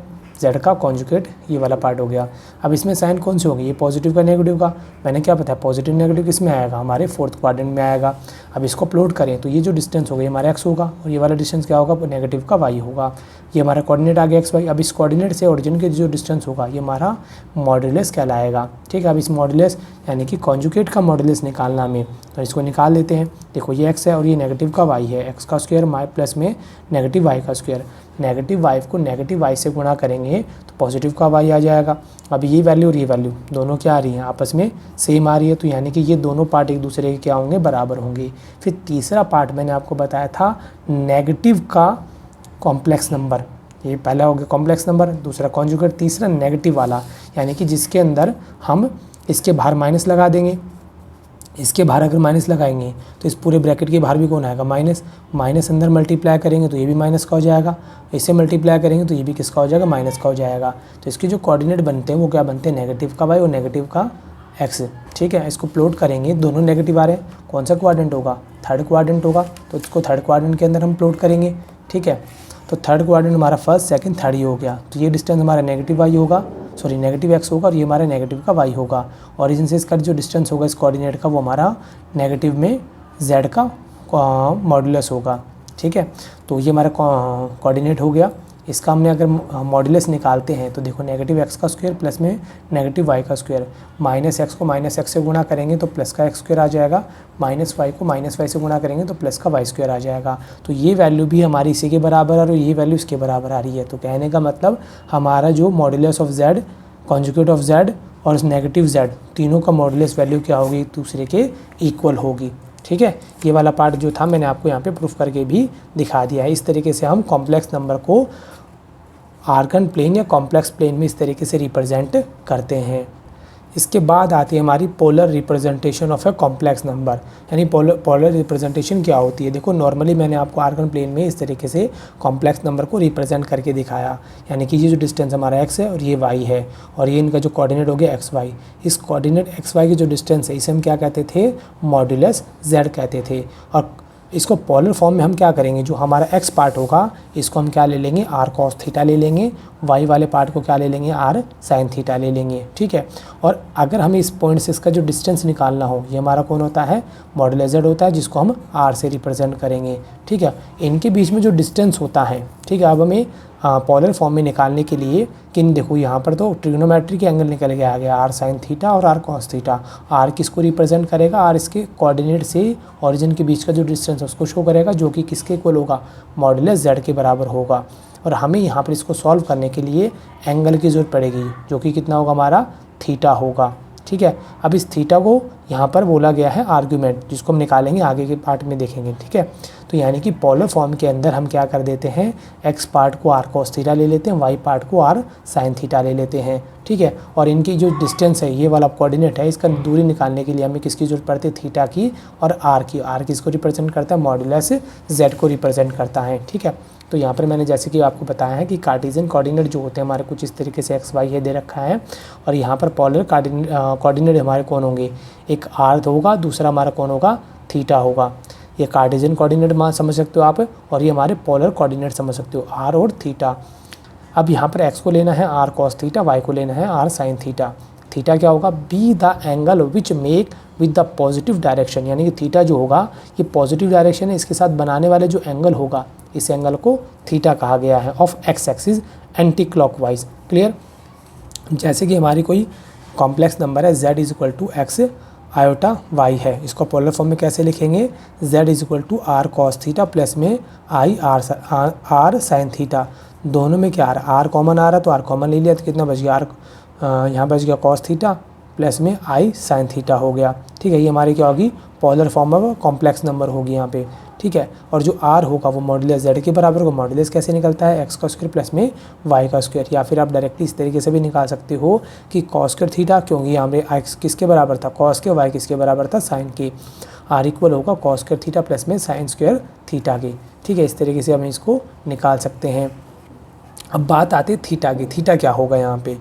z का कॉन्जुगेट ये वाला पार्ट हो गया। अब इसमें साइन कौन से होंगे, ये पॉजिटिव का नेगेटिव का, मैंने क्या बताया पॉजिटिव नेगेटिव किस में आएगा, हमारे फोर्थ क्वाड्रेंट में आएगा। अब इसको प्लॉट करें तो ये जो डिस्टेंस होगा ये हमारा x होगा, और ये वाला डिस्टेंस क्या होगा, नेगेटिव का y होगा। ये हमारा कोऑर्डिनेट आ गया xy। अब इस कोऑर्डिनेट से ओरिजिन के जो डिस्टेंस होगा ये हमारा मॉड्यूलस कहलाएगा, ठीक है। अब इस मॉड्यूलस यानी कि कॉन्जुगेट का मॉड्यूलस निकालना हमें, तो इसको निकाल लेते हैं। देखो ये x है और ये नेगेटिव का y है, x का स्क्वायर प्लस में नेगेटिव y का स्क्वायर, नेगेटिव y को नेगेटिव y से गुणा करेंगे तो पॉजिटिव का y आ जाएगा। अब ये वैल्यू और ये वैल्यू दोनों क्या आ रही हैं, आपस में सेम आ रही है, तो यानी कि ये दोनों पार्ट एक दूसरे के क्या होंगे, बराबर होंगे। फिर तीसरा पार्ट मैंने आपको बताया था नेगेटिव का कॉम्प्लेक्स नंबर, ये पहला हो गया कॉम्प्लेक्स नंबर, दूसरा कॉन्जुगेट, तीसरा नेगेटिव वाला, यानी कि जिसके अंदर हम इसके बाहर माइनस लगा देंगे इसके बाहर अगर माइनस लगाएंगे तो इस पूरे ब्रैकेट के बाहर भी कौन आएगा, माइनस। माइनस अंदर मल्टीप्लाई करेंगे तो ये भी माइनस का हो जाएगा, इसे मल्टीप्लाई करेंगे तो ये भी किसका हो जाएगा, माइनस का हो जाएगा। तो इसके जो कोऑर्डिनेट बनते हैं वो क्या बनते हैं, नेगेटिव का वाई और नेगेटिव का एक्स। ठीक है, इसको प्लॉट करेंगे, दोनों नेगेटिव आ रहे हैं, कौन सा क्वाड्रेंट होगा, थर्ड क्वाड्रेंट होगा, तो इसको थर्ड क्वाड्रेंट के अंदर हम प्लॉट करेंगे। ठीक है, तो थर्ड क्वाड्रेंट हमारा फर्स्ट सेकंड थर्ड ही हो गया, तो ये डिस्टेंस हमारा नेगेटिव वाई होगा, सॉरी नेगेटिव एक्स होगा, और ये हमारा नेगेटिव का वाई होगा। ओरिजिन से इसका जो डिस्टेंस होगा इस कोऑर्डिनेट का वो हमारा नेगेटिव में जेड का मॉडुलस होगा। ठीक है, तो ये हमारा कोऑर्डिनेट हो गया। इसका हमने अगर मॉडुलस निकालते हैं तो देखो नेगेटिव एक्स का स्क्वायर प्लस में नेगेटिव वाई का स्क्वायर, माइनस एक्स को माइनस एक्स से गुणा करेंगे तो प्लस का एक्स स्क्वायर आ जाएगा, माइनस वाई को माइनस वाई से गुणा करेंगे तो प्लस का वाई स्क्वायर आ जाएगा। तो ये वैल्यू भी हमारी इसी के बराबर और ये वैल्यू इसके बराबर आ रही है। तो कहने का मतलब हमारा जो modulus of Z, conjugate of Z और नेगेटिव जेड, तीनों का मॉडुलस वैल्यू क्या होगी, एक दूसरे के इक्वल होगी। ठीक है, ये वाला पार्ट जो था मैंने आपको यहाँ पे प्रूफ करके भी दिखा दिया है। इस तरीके से हम कॉम्प्लेक्स नंबर को आर्गन प्लेन या कॉम्प्लेक्स प्लेन में इस तरीके से रिप्रेजेंट करते हैं। इसके बाद आती है हमारी polar representation of a complex number, यानी पोलर रिप्रेजेंटेशन क्या होती है। देखो नॉर्मली मैंने आपको आर्गन प्लेन में इस तरीके से कॉम्प्लेक्स नंबर को रिप्रेजेंट करके दिखाया, यानी कि ये जो डिस्टेंस हमारा x है और ये y है और ये इनका जो कोऑर्डिनेट हो गया xy। इस कोऑर्डिनेट xy की जो डिस्टेंस है इसे हम क्या कहते थे, मॉडुलस z कहते थे। और इसको पोलर फॉर्म में हम क्या करेंगे, जो हमारा x पार्ट होगा इसको हम क्या ले लेंगे, r cos थीटा ले लेंगे, y वाले पार्ट को क्या ले लेंगे, r sin थीटा ले लेंगे। ठीक है, और अगर हमें इस पॉइंट से इसका जो डिस्टेंस निकालना हो, ये हमारा कौन होता है, मॉडुलस z होता है, जिसको हम r से रिप्रेजेंट करेंगे। ठीक है, इनके बीच में जो डिस्टेंस होता है, ठीक है, अब हमें पोलर फॉर्म में निकालने के लिए किन, देखो यहाँ पर तो ट्रिग्नोमेट्री के एंगल निकल के आ गया, r sin थीटा और r cos थीटा। r किसको रिप्रेजेंट करेगा, r इसके कोऑर्डिनेट से ओरिजिन के बीच का जो डिस्टेंस है उसको शो करेगा, जो कि किसके इक्वल होगा, मॉडुलस z के बराबर होगा। और हमें यहाँ पर इसको सॉल्व करने के लिए एंगल की ज़रूरत पड़ेगी, जो कि कितना होगा, हमारा थीटा होगा। ठीक है, अब इस थीटा को यहाँ पर बोला गया है आर्गुमेंट, जिसको हम निकालेंगे आगे के पार्ट में देखेंगे। ठीक है, तो यानी कि पोलर फॉर्म के अंदर हम क्या कर देते हैं, x पार्ट को r cos थीटा ले लेते हैं, y पार्ट को r sin थीटा ले लेते हैं। ठीक है, और इनकी जो डिस्टेंस है, ये वाला कोऑर्डिनेट है, इसका दूरी निकालने के लिए हमें किसकी जरूरत पड़ती है, थीटा की और r की। r किसको रिप्रेजेंट करता है, मॉडुलस z को रिप्रेजेंट करता है। ठीक है, तो यहाँ पर मैंने जैसे कि आपको बताया है कि कार्टेशियन कोऑर्डिनेट जो होते हैं हमारे कुछ इस तरीके से x y है दे रखा है, और यहाँ पर पोलर कोऑर्डिनेट हमारे कौन होंगे, एक r होगा, दूसरा हमारा कौन होगा, थीटा होगा। ये कार्टेशियन कोऑर्डिनेट मान समझ सकते हो आप, और ये हमारे पोलर कोऑर्डिनेट समझ सकते हो, r और थीटा। अब यहाँ पर x को लेना है r cos थीटा, y को लेना है r sin थीटा। थीटा क्या होगा, be the angle which make with the positive direction, यानी कि थीटा जो होगा ये पॉजिटिव डायरेक्शन है, इसके साथ बनाने वाले जो एंगल होगा इस एंगल को थीटा कहा गया है, of X axis anticlockwise. Clear, जैसे कि हमारी कोई कॉम्प्लेक्स नंबर है z is equal to X iota y है, इसको पोलर फॉर्म में कैसे लिखेंगे, z is equal to r cos theta plus में i r sin थीटा। दोनों में क्या आ रहा है, r कॉमन आ रहा है तो r कॉमन ले लिया, तो कितना बच गया, r यहाँ बच गया cos थीटा प्लस में i sin थीटा हो गया। ठीक है, ये हमारी क्या होगी, पोलर फॉर्म में कॉम्प्लेक्स नंबर होगी यहाँ पे। ठीक है, और जो r होगा वो मॉडुलस z के बराबर होगा। मॉडुलस कैसे निकलता है, x का स्क्वायर प्लस में y का स्क्वायर, या फिर आप डायरेक्टली इस तरीके से भी निकाल सकते हो कि cos स्क्वायर थीटा, क्योंकि यहाँ पे x किसके बराबर था, cos के, y किसके बराबर था, sin के। r इक्वल होगा cos स्क्वायर थीटा प्लस में sin स्क्वायर थीटा के। ठीक है, इस तरीके से हम इसको निकाल सकते हैं। अब बात आती है थीटा की। थीटा क्या होगा यहाँ पे,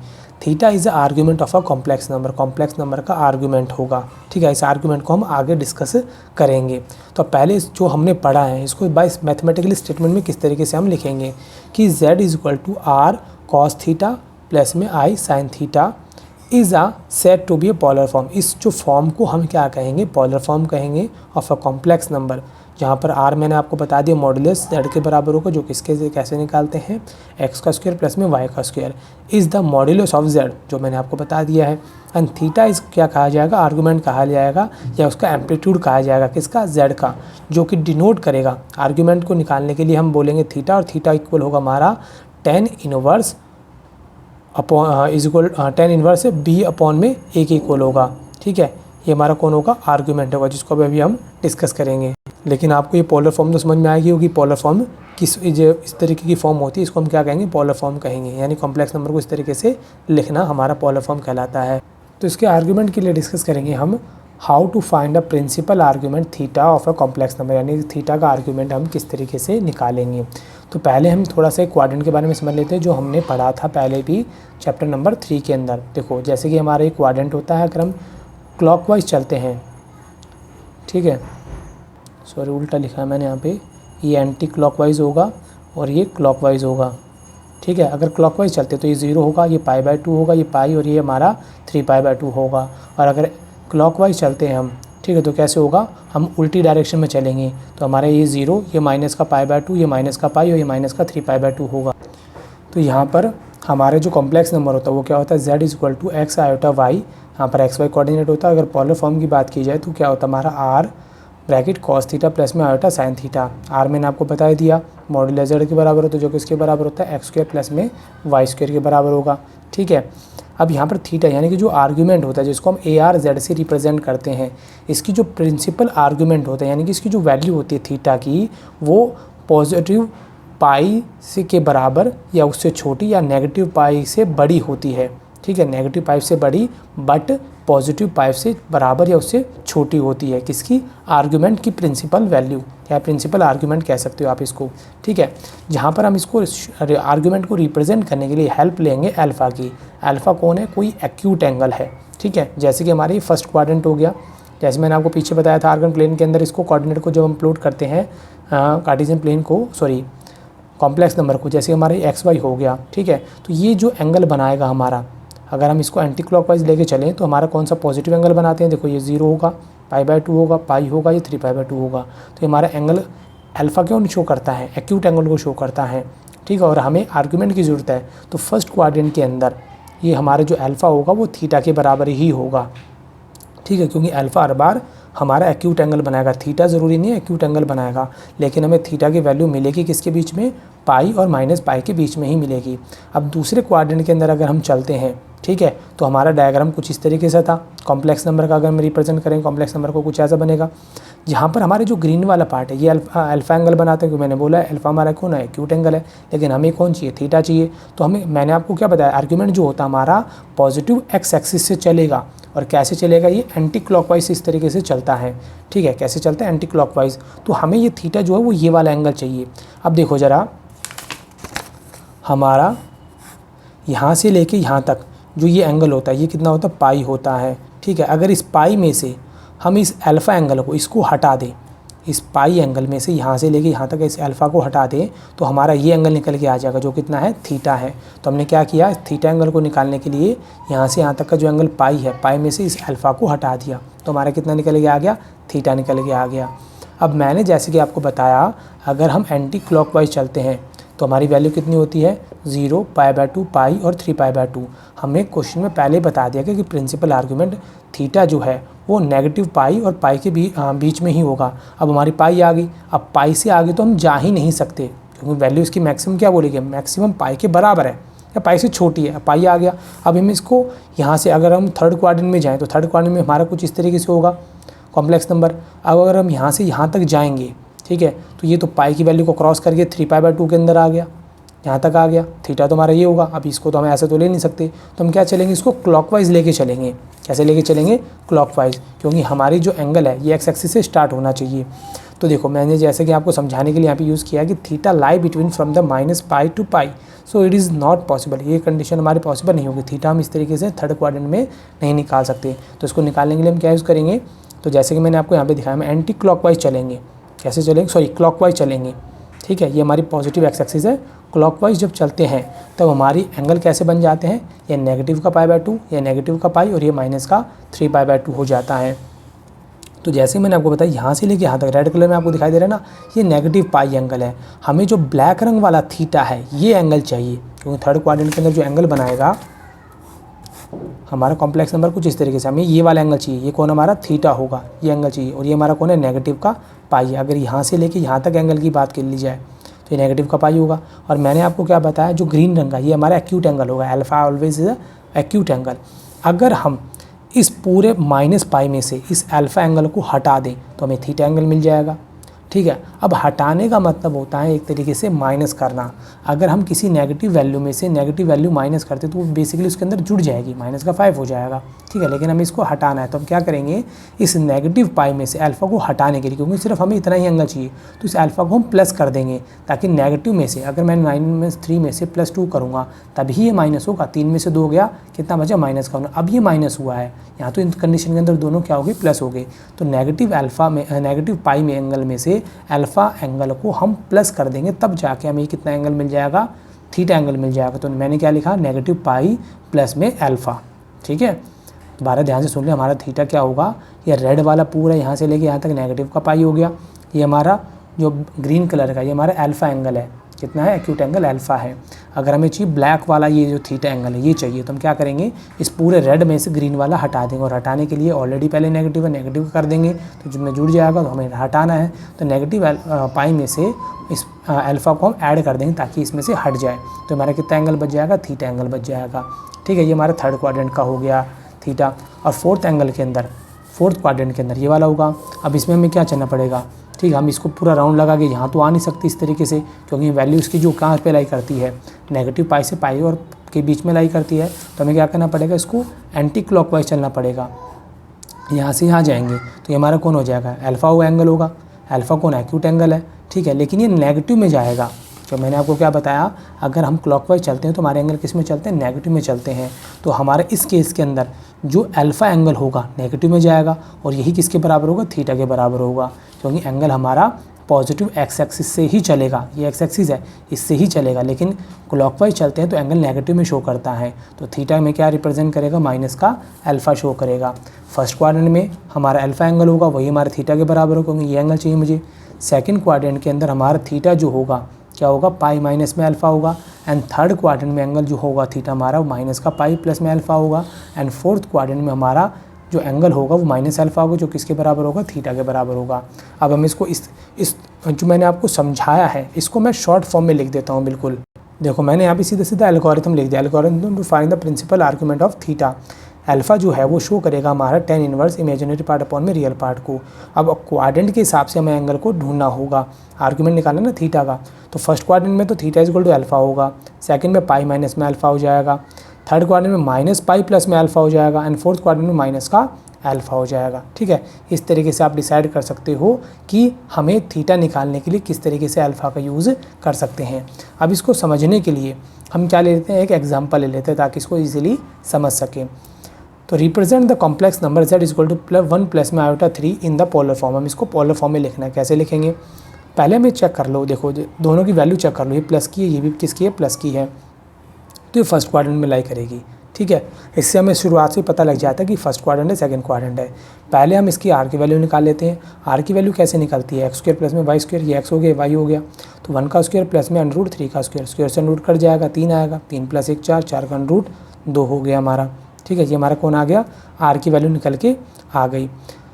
theta is the argument of a complex number, complex number का आर्ग्यूमेंट होगा। ठीक है, इस आर्ग्यूमेंट को हम आगे डिस्कस करेंगे। तो पहले जो हमने पढ़ा है इसको बाय मैथमेटिकली स्टेटमेंट में किस तरीके से हम लिखेंगे कि z is equal to r cos theta plus में i sin theta is a said to be a polar form. इस जो फॉर्म को हम क्या कहेंगे, पोलर फॉर्म कहेंगे ऑफ अ कॉम्प्लेक्स नंबर, जहाँ पर r मैंने आपको बता दिया मॉडुलस z के बराबर होगा, जो किसके से कैसे निकालते हैं, x का स्क्वायर प्लस में y का square is the modulus of z, जो मैंने आपको बता दिया है। एंड थीटा इस क्या कहा जाएगा, आर्गूमेंट कहा जाएगा, या उसका एम्पलीट्यूड कहा जाएगा, किसका, z का, जो कि डिनोट करेगा। आर्गूमेंट को निकालने के लिए हम बोलेंगे थीटा, और थीटा इक्वल होगा हमारा tan inverse upon is equal tan inverse b upon में a के इक्वल होगा। ठीक है, ये हमारा कौन होगा, आर्गूमेंट होगा, जिसको अभी हम डिस्कस करेंगे। लेकिन आपको ये पोलर फॉर्म तो समझ में आएगी होगी, पोलर फॉर्म किस इस तरीके की फॉर्म होती है, इसको हम क्या कहेंगे, पोलर फॉर्म कहेंगे, यानी कॉम्प्लेक्स नंबर को इस तरीके से लिखना हमारा पोलर फॉर्म कहलाता है। तो इसके आर्गूमेंट के लिए डिस्कस करेंगे हम how to find a principal argument theta of a complex number, यानी थीटा का आर्ग्यूमेंट हम किस तरीके से निकालेंगे। तो पहले हम थोड़ा सा क्वाड्रेंट के बारे में समझ लेते हैं जो हमने पढ़ा था पहले भी चैप्टर नंबर 3 के अंदर। देखो जैसे कि हमारा एक क्वाड्रेंट होता है, अगर हम क्लॉकवाइज चलते हैं, ठीक है, सॉरी उल्टा लिखा है मैंने यहाँ पे, ये एंटी क्लॉकवाइज होगा और ये क्लॉकवाइज होगा, ठीक है। अगर क्लॉकवाइज चलते तो ये 0 होगा, ये π/2 होगा, ये पाई, और ये हमारा 3π/2 होगा। और अगर क्लॉकवाइज चलते हैं हम, ठीक है, तो कैसे होगा, हम उल्टी डायरेक्शन में चलेंगे तो हमारा ये 0, ये माइनस का π/2, ये माइनस का पाई और ये माइनस का 3π/2 होगा। तो यहाँ पर हमारे जो कॉम्प्लेक्स नंबर होता है वो क्या होता है, z = x i/y, यहाँ पर xy कोऑर्डिनेट होता है। अगर पॉलर फॉर्म की बात की जाए तो क्या होता है हमारा r bracket cos theta plus में आयोटा साइन थीटा। r मैंने आपको बता दिया मॉड्यूलस z के बराबर होता है, जो कि इसके बराबर होता है x² प्लस में y² के बराबर होगा, ठीक है। अब यहाँ पर थीटा यानी कि जो आर्ग्यूमेंट होता है जिसको हम ARZ से रिप्रेजेंट करते हैं, इसकी जो प्रिंसिपल आर्ग्यूमेंट होता है यानी कि इसकी जो वैल्यू होती है थीटा की, वो पॉजिटिव पाई से के बराबर या उससे छोटी या नेगेटिव पाई से बड़ी होती है, ठीक है। नेगेटिव पाई से बड़ी बट पॉजिटिव पाई से बराबर या उससे छोटी होती है, किसकी, आर्ग्यूमेंट की प्रिंसिपल वैल्यू या प्रिंसिपल आर्ग्यूमेंट कह सकते हो आप इसको, ठीक है। जहाँ पर हम इसको आर्ग्यूमेंट को रिप्रेजेंट करने के लिए हेल्प लेंगे अल्फ़ा की। अल्फ़ा कौन है, कोई एक्यूट एंगल है, ठीक है। जैसे कि हमारी फर्स्ट क्वाड्रेंट हो गया, जैसे मैंने आपको पीछे बताया था आर्गन प्लेन के अंदर इसको कोऑर्डिनेट को जब हम प्लॉट करते हैं कार्टेशियन प्लेन को, सॉरी कॉम्प्लेक्स नंबर को, जैसे हमारे XY हो गया, ठीक है। तो ये जो एंगल बनाएगा हमारा, अगर हम इसको एंटी क्लॉकवाइज लेके चलें तो हमारा कौन सा पॉजिटिव एंगल बनाते हैं, देखो ये 0 होगा, π/2 होगा, पाई होगा, ये 3π/2 होगा। तो ये हमारा एंगल अल्फ़ा क्यों शो करता है, एक्यूट एंगल को शो करता है, ठीक है। और हमें आर्ग्यूमेंट की ज़रूरत है, तो फर्स्ट क्वाड्रेंट के अंदर ये हमारा जो अल्फ़ा होगा वो थीटा के बराबर ही होगा, ठीक है, क्योंकि अल्फ़ा हर बार हमारा एक्यूट एंगल बनाएगा, थीटा ज़रूरी नहीं है एक्यूट एंगल बनाएगा, लेकिन हमें थीटा की वैल्यू मिलेगी किसके बीच में, पाई और माइनस पाई के बीच में ही मिलेगी। अब दूसरे क्वाड्रेंट के अंदर अगर हम चलते हैं, ठीक है, तो हमारा डायग्राम कुछ इस तरीके से था। कॉम्प्लेक्स नंबर का अगर हम रिप्रेजेंट करें कॉम्प्लेक्स नंबर को, कुछ ऐसा बनेगा, जहाँ पर हमारे जो ग्रीन वाला पार्ट है ये अल्फ़ा एंगल बनाते हैं, क्योंकि मैंने बोला है अल्फ़ा हमारा कौन है, एक्यूट एंगल है, लेकिन हमें कौन चाहिए, थीटा चाहिए। तो हमें, मैंने आपको क्या बताया, आर्ग्यूमेंट जो होता है हमारा पॉजिटिव x एक्सिस से चलेगा, और कैसे चलेगा, ये एंटी क्लॉकवाइज इस तरीके से चलता है, ठीक है। कैसे चलता है, एंटी क्लॉकवाइज। तो हमें ये थीटा जो है वो ये वाला एंगल चाहिए। अब देखो ज़रा, हमारा यहाँ से लेके यहाँ तक जो ये एंगल होता है ये कितना होता है, पाई होता है, ठीक है। अगर इस पाई में से हम इस अल्फ़ा एंगल को इसको हटा दें, इस पाई एंगल में से यहाँ से लेके यहाँ तक इस अल्फ़ा को हटा दें, तो हमारा ये एंगल निकल के आ जाएगा जो कितना है, थीटा है। तो हमने क्या किया, थीटा एंगल को निकालने के लिए यहाँ से यहाँ तक का जो एंगल पाई है, पाई में से इस अल्फ़ा को हटा दिया, तो हमारा कितना निकल के आ गया, थीटा निकल के आ गया। अब मैंने जैसे कि आपको बताया, अगर हम एंटी क्लॉकवाइज चलते हैं तो हमारी वैल्यू कितनी होती है, 0, π/2, पाई और 3π/2। हमें क्वेश्चन में पहले बता दिया कि प्रिंसिपल आर्ग्यूमेंट थीटा जो है वो नेगेटिव पाई और पाई के बीच में ही होगा। अब हमारी पाई आ गई, अब पाई से आगे तो हम जा ही नहीं सकते, क्योंकि वैल्यू इसकी मैक्सिमम क्या बोलेगी, मैक्सिमम पाई के बराबर है या पाई से छोटी है, पाई आ गया। अब हम इसको यहाँ से अगर हम थर्ड क्वाड्रेंट में जाएँ तो थर्ड क्वाड्रेंट में हमारा कुछ इस तरीके से होगा कॉम्प्लेक्स नंबर। अब अगर हम यहाँ से यहाँ तक जाएंगे, ठीक है, तो ये तो पाई की वैल्यू को क्रॉस करके 3π/2 के अंदर आ गया, यहाँ तक आ गया, थीटा तो हमारा ये होगा। अब इसको तो हम ऐसे तो ले नहीं सकते, तो हम क्या चलेंगे, इसको क्लॉकवाइज लेके चलेंगे। कैसे लेके चलेंगे, क्लॉकवाइज, क्योंकि हमारी जो एंगल है ये x एक्सिस से स्टार्ट होना चाहिए। तो देखो मैंने जैसे कि आपको समझाने के लिए यहाँ पे यूज़ किया कि theta lie between from the -π to π, so it is not possible, ये कंडीशन हमारी पॉसिबल नहीं होगी। थीटा हम इस तरीके से थर्ड क्वाड्रेंट में नहीं निकाल सकते, तो इसको निकालने के लिए हम क्या यूज़ करेंगे, तो जैसे कि मैंने आपको यहाँ पे दिखाया, हम एंटी क्लॉकवाइज चलेंगे। कैसे चलेंगे, सॉरी क्लॉकवाइज चलेंगे, ठीक है। ये हमारी पॉजिटिव x एक्सिस है, क्लॉकवाइज जब चलते हैं तब हमारी एंगल कैसे बन जाते हैं, ये नेगेटिव का π/2, ये नेगेटिव का पाई और ये माइनस का 3π/2 हो जाता है। तो जैसे मैंने आपको बताया यहाँ से लेके यहाँ तक रेड कलर में आपको दिखाई दे रहा है ना, ये नेगेटिव पाई एंगल है। हमें जो ब्लैक रंग वाला थीटा है ये एंगल चाहिए, क्योंकि थर्ड क्वाड्रेंट के अंदर जो एंगल बनाएगा हमारा कॉम्प्लेक्स नंबर कुछ इस तरीके से, हमें ये वाला एंगल चाहिए, ये कौन हमारा थीटा होगा, ये एंगल चाहिए, और ये हमारा कौन है, नेगेटिव का पाई। अगर यहाँ से लेके यहाँ तक एंगल की बात कर ली जाए तो ये नेगेटिव का पाई होगा। और मैंने आपको क्या बताया, जो ग्रीन रंग का ये हमारा एक्यूट एंगल होगा, alpha always is acute angle. अगर हम इस पूरे -π में से इस अल्फ़ा एंगल को हटा दें तो हमें थीटा एंगल मिल जाएगा। ठीक है। अब हटाने का मतलब होता है एक तरीके से माइनस करना। अगर हम किसी नेगेटिव वैल्यू में से नेगेटिव वैल्यू माइनस करते तो वो बेसिकली उसके अंदर जुड़ जाएगी, माइनस का 5 हो जाएगा, ठीक है। लेकिन हमें इसको हटाना है तो हम क्या करेंगे, इस नेगेटिव पाई में से अल्फ़ा को हटाने के लिए, क्योंकि सिर्फ हमें इतना ही एंगल चाहिए, तो इस अल्फ़ा को हम प्लस कर देंगे, ताकि नेगेटिव में से अगर मैं 9-3 में से +2 करूँगा तभी ये माइनस होगा। 3 में से 2 गया, कितना बचा, -1। अब ये माइनस हुआ है, यहाँ तो इन कंडीशन के अंदर दोनों क्या हो गए, प्लस हो गए। तो नेगेटिव पाई में एंगल में से अल्फ़ा एंगल को हम प्लस कर देंगे, तब जाके हमें कितना एंगल मिल जाएगा, थीटा एंगल मिल जाएगा। तो मैंने क्या लिखा, नेगेटिव पाई प्लस में अल्फ़ा, ठीक है। दोबारा ध्यान से सुन लिया, हमारा थीटा क्या होगा, ये रेड वाला पूरा यहाँ से लेके यहाँ तक नेगेटिव का पाई हो गया। ये हमारा जो ग्रीन कलर का, ये हमारा अल्फ़ा एंगल है, कितना है, एक्यूट एंगल अल्फ़ा है। अगर हमें चाहिए ब्लैक वाला ये जो थीटा एंगल है ये चाहिए, तो हम क्या करेंगे, इस पूरे रेड में से ग्रीन वाला हटा देंगे, और हटाने के लिए ऑलरेडी पहले नेगेटिव है, नेगेटिव कर देंगे तो जिसमें जुड़ जाएगा, तो हमें हटाना है। तो नेगेटिव पाई में से इस अल्फ़ा को हम ऐड कर देंगे ताकि इसमें से हट जाए, तो हमारा कितना एंगल बच जाएगा, थीटा एंगल बच जाएगा, ठीक है। ये हमारा थर्ड क्वाड्रेंट का हो गया थीटा। और फोर्थ क्वाड्रेंट के अंदर ये वाला होगा। अब इसमें हमें क्या चलना पड़ेगा, ठीक है। हम इसको पूरा राउंड लगा के यहाँ तो आ नहीं सकती इस तरीके से, क्योंकि वैल्यू इसकी जो कहाँ पे लाई करती है, नेगेटिव पाई से पाई और के बीच में लाई करती है। तो हमें क्या करना पड़ेगा, इसको एंटी क्लॉकवाइज चलना पड़ेगा। यहाँ से यहाँ जाएंगे तो ये हमारा कौन हो जाएगा, अल्फ़ा वो एंगल होगा। अल्फ़ा कौन है, एक्यूट एंगल है, ठीक है। लेकिन ये नेगेटिव में जाएगा। जो मैंने आपको क्या बताया, अगर हम क्लॉकवाइज चलते हैं तो हमारे एंगल किस में चलते हैं, नेगेटिव में चलते हैं। तो हमारे इस केस के अंदर जो अल्फ़ा एंगल होगा नेगेटिव में जाएगा, और यही किसके बराबर होगा, थीटा के बराबर होगा, क्योंकि एंगल हमारा पॉजिटिव एक्स एक्सिस से ही चलेगा। ये एक्स एक्सिस है, इससे ही चलेगा। लेकिन क्लॉकवाइज चलते हैं तो एंगल नेगेटिव में शो करता है, तो थीटा में क्या रिप्रेजेंट करेगा, माइनस का अल्फ़ा शो करेगा। फर्स्ट क्वाड्रेंट में हमारा अल्फ़ा एंगल होगा, वही हमारे थीटा के बराबर होगा, क्योंकि ये एंगल चाहिए मुझे। सेकंड क्वाड्रेंट के अंदर हमारा थीटा जो होगा क्या होगा, पाई माइनस में अल्फ़ा होगा। एंड थर्ड क्वाड्रेंट में एंगल जो होगा थीटा हमारा वो माइनस का पाई प्लस में अल्फ़ा होगा। एंड फोर्थ क्वाड्रेंट में हमारा जो एंगल होगा वो माइनस अल्फ़ा होगा, जो किसके बराबर होगा, थीटा के बराबर होगा। अब हम इसको इस जो मैंने आपको समझाया है इसको मैं शॉर्ट फॉर्म में लिख देता हूँ। बिल्कुल देखो, मैंने यहाँ पे सीधा सीधा एल्गोरिथम लिख दिया, algorithm to find the principal argument of theta. Alpha जो है वो शो करेगा हमारा tan inverse imaginary part upon में रियल पार्ट को। अब क्वाड्रेंट के हिसाब से हमें एंगल को ढूंढना होगा, आर्गुमेंट निकालना ना थीटा का। तो फर्स्ट क्वाड्रेंट में तो theta is equal to alpha होगा, सेकंड में पाई माइनस में अल्फ़ा हो जाएगा, थर्ड क्वाड्रेंट में माइनस पाई प्लस में अल्फ़ा हो जाएगा, एंड फोर्थ क्वाड्रेंट में माइनस का अल्फ़ा हो जाएगा, ठीक है। इस तरीके से आप डिसाइड कर सकते हो कि हमें थीटा निकालने के लिए किस तरीके से अल्फ़ा का यूज़ कर सकते हैं। अब इसको समझने के लिए हम क्या ले लेते हैं, एक एग्जाम्पल ले लेते हैं ताकि इसको ईजिली समझ सकें। तो represent the complex number z is equal to +1 plus में iota 3 in the polar form. हम इसको पोलर फॉर्म में लिखना है, कैसे लिखेंगे, पहले हमें चेक कर लो, देखो दोनों की वैल्यू चेक कर लो, ये प्लस की है, ये भी किसकी है, प्लस की है, तो ये फर्स्ट क्वाड्रेंट में लाई करेगी, ठीक है। इससे हमें शुरुआत से पता लग जाता है कि फर्स्ट क्वाड्रेंट है, सेकंड क्वाड्रेंट है। पहले हम इसकी आर की वैल्यू निकाल लेते हैं। आर की वैल्यू कैसे निकलती है, x² प्लस में y², ये x हो गया, y हो गया, तो 1 का स्क्वायर प्लस में √3 का स्क्वायर, स्क्वायर से रूट कट जाएगा, 3 आएगा, 3 + 1 4, 4 का √2 हो गया हमारा, ठीक है। ये हमारा कौन आ गया, आर की वैल्यू निकल के आ गई,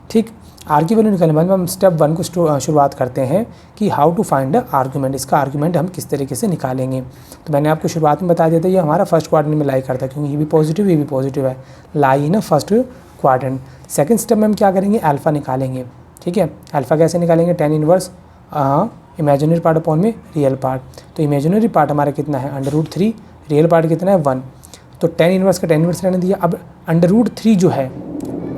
ठीक। आर की वैल्यू निकलने के बाद हम स्टेप 1 को शुरुआत करते हैं कि how to find the argument, इसका आर्गुमेंट हम किस तरीके से निकालेंगे। तो मैंने आपको शुरुआत में बता दिया था ये हमारा फर्स्ट क्वाड्रेंट में लाई करता है, क्योंकि ये भी पॉजिटिव है, लाई ना फर्स्ट क्वाड्रेंट। सेकंड स्टेप में हम क्या करेंगे, अल्फ़ा निकालेंगे, ठीक है। अल्फ़ा कैसे निकालेंगे, tan inverse imaginary part upon में रियल पार्ट। तो इमेजिनरी पार्ट हमारा कितना है, √3, रियल पार्ट कितना है 1, तो tan इनवर्स का tan इनवर्स रहने दिया। अब √3 जो है,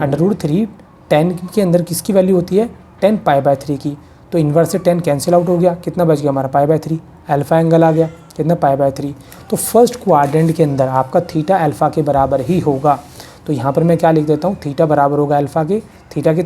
√3 tan के अंदर किसकी वैल्यू होती है, tan π/3 की, तो इन्वर्स से tan कैंसिल आउट हो गया, कितना बच गया हमारा π/3, अल्फ़ा एंगल आ गया, कितना π/3। तो फर्स्ट क्वाड्रेंट के अंदर आपका थीटा अल्फ़ा के बराबर ही होगा। तो यहाँ पर मैं क्या लिख देता हूँ, थीटा बराबर होगा अल्फ़ा के,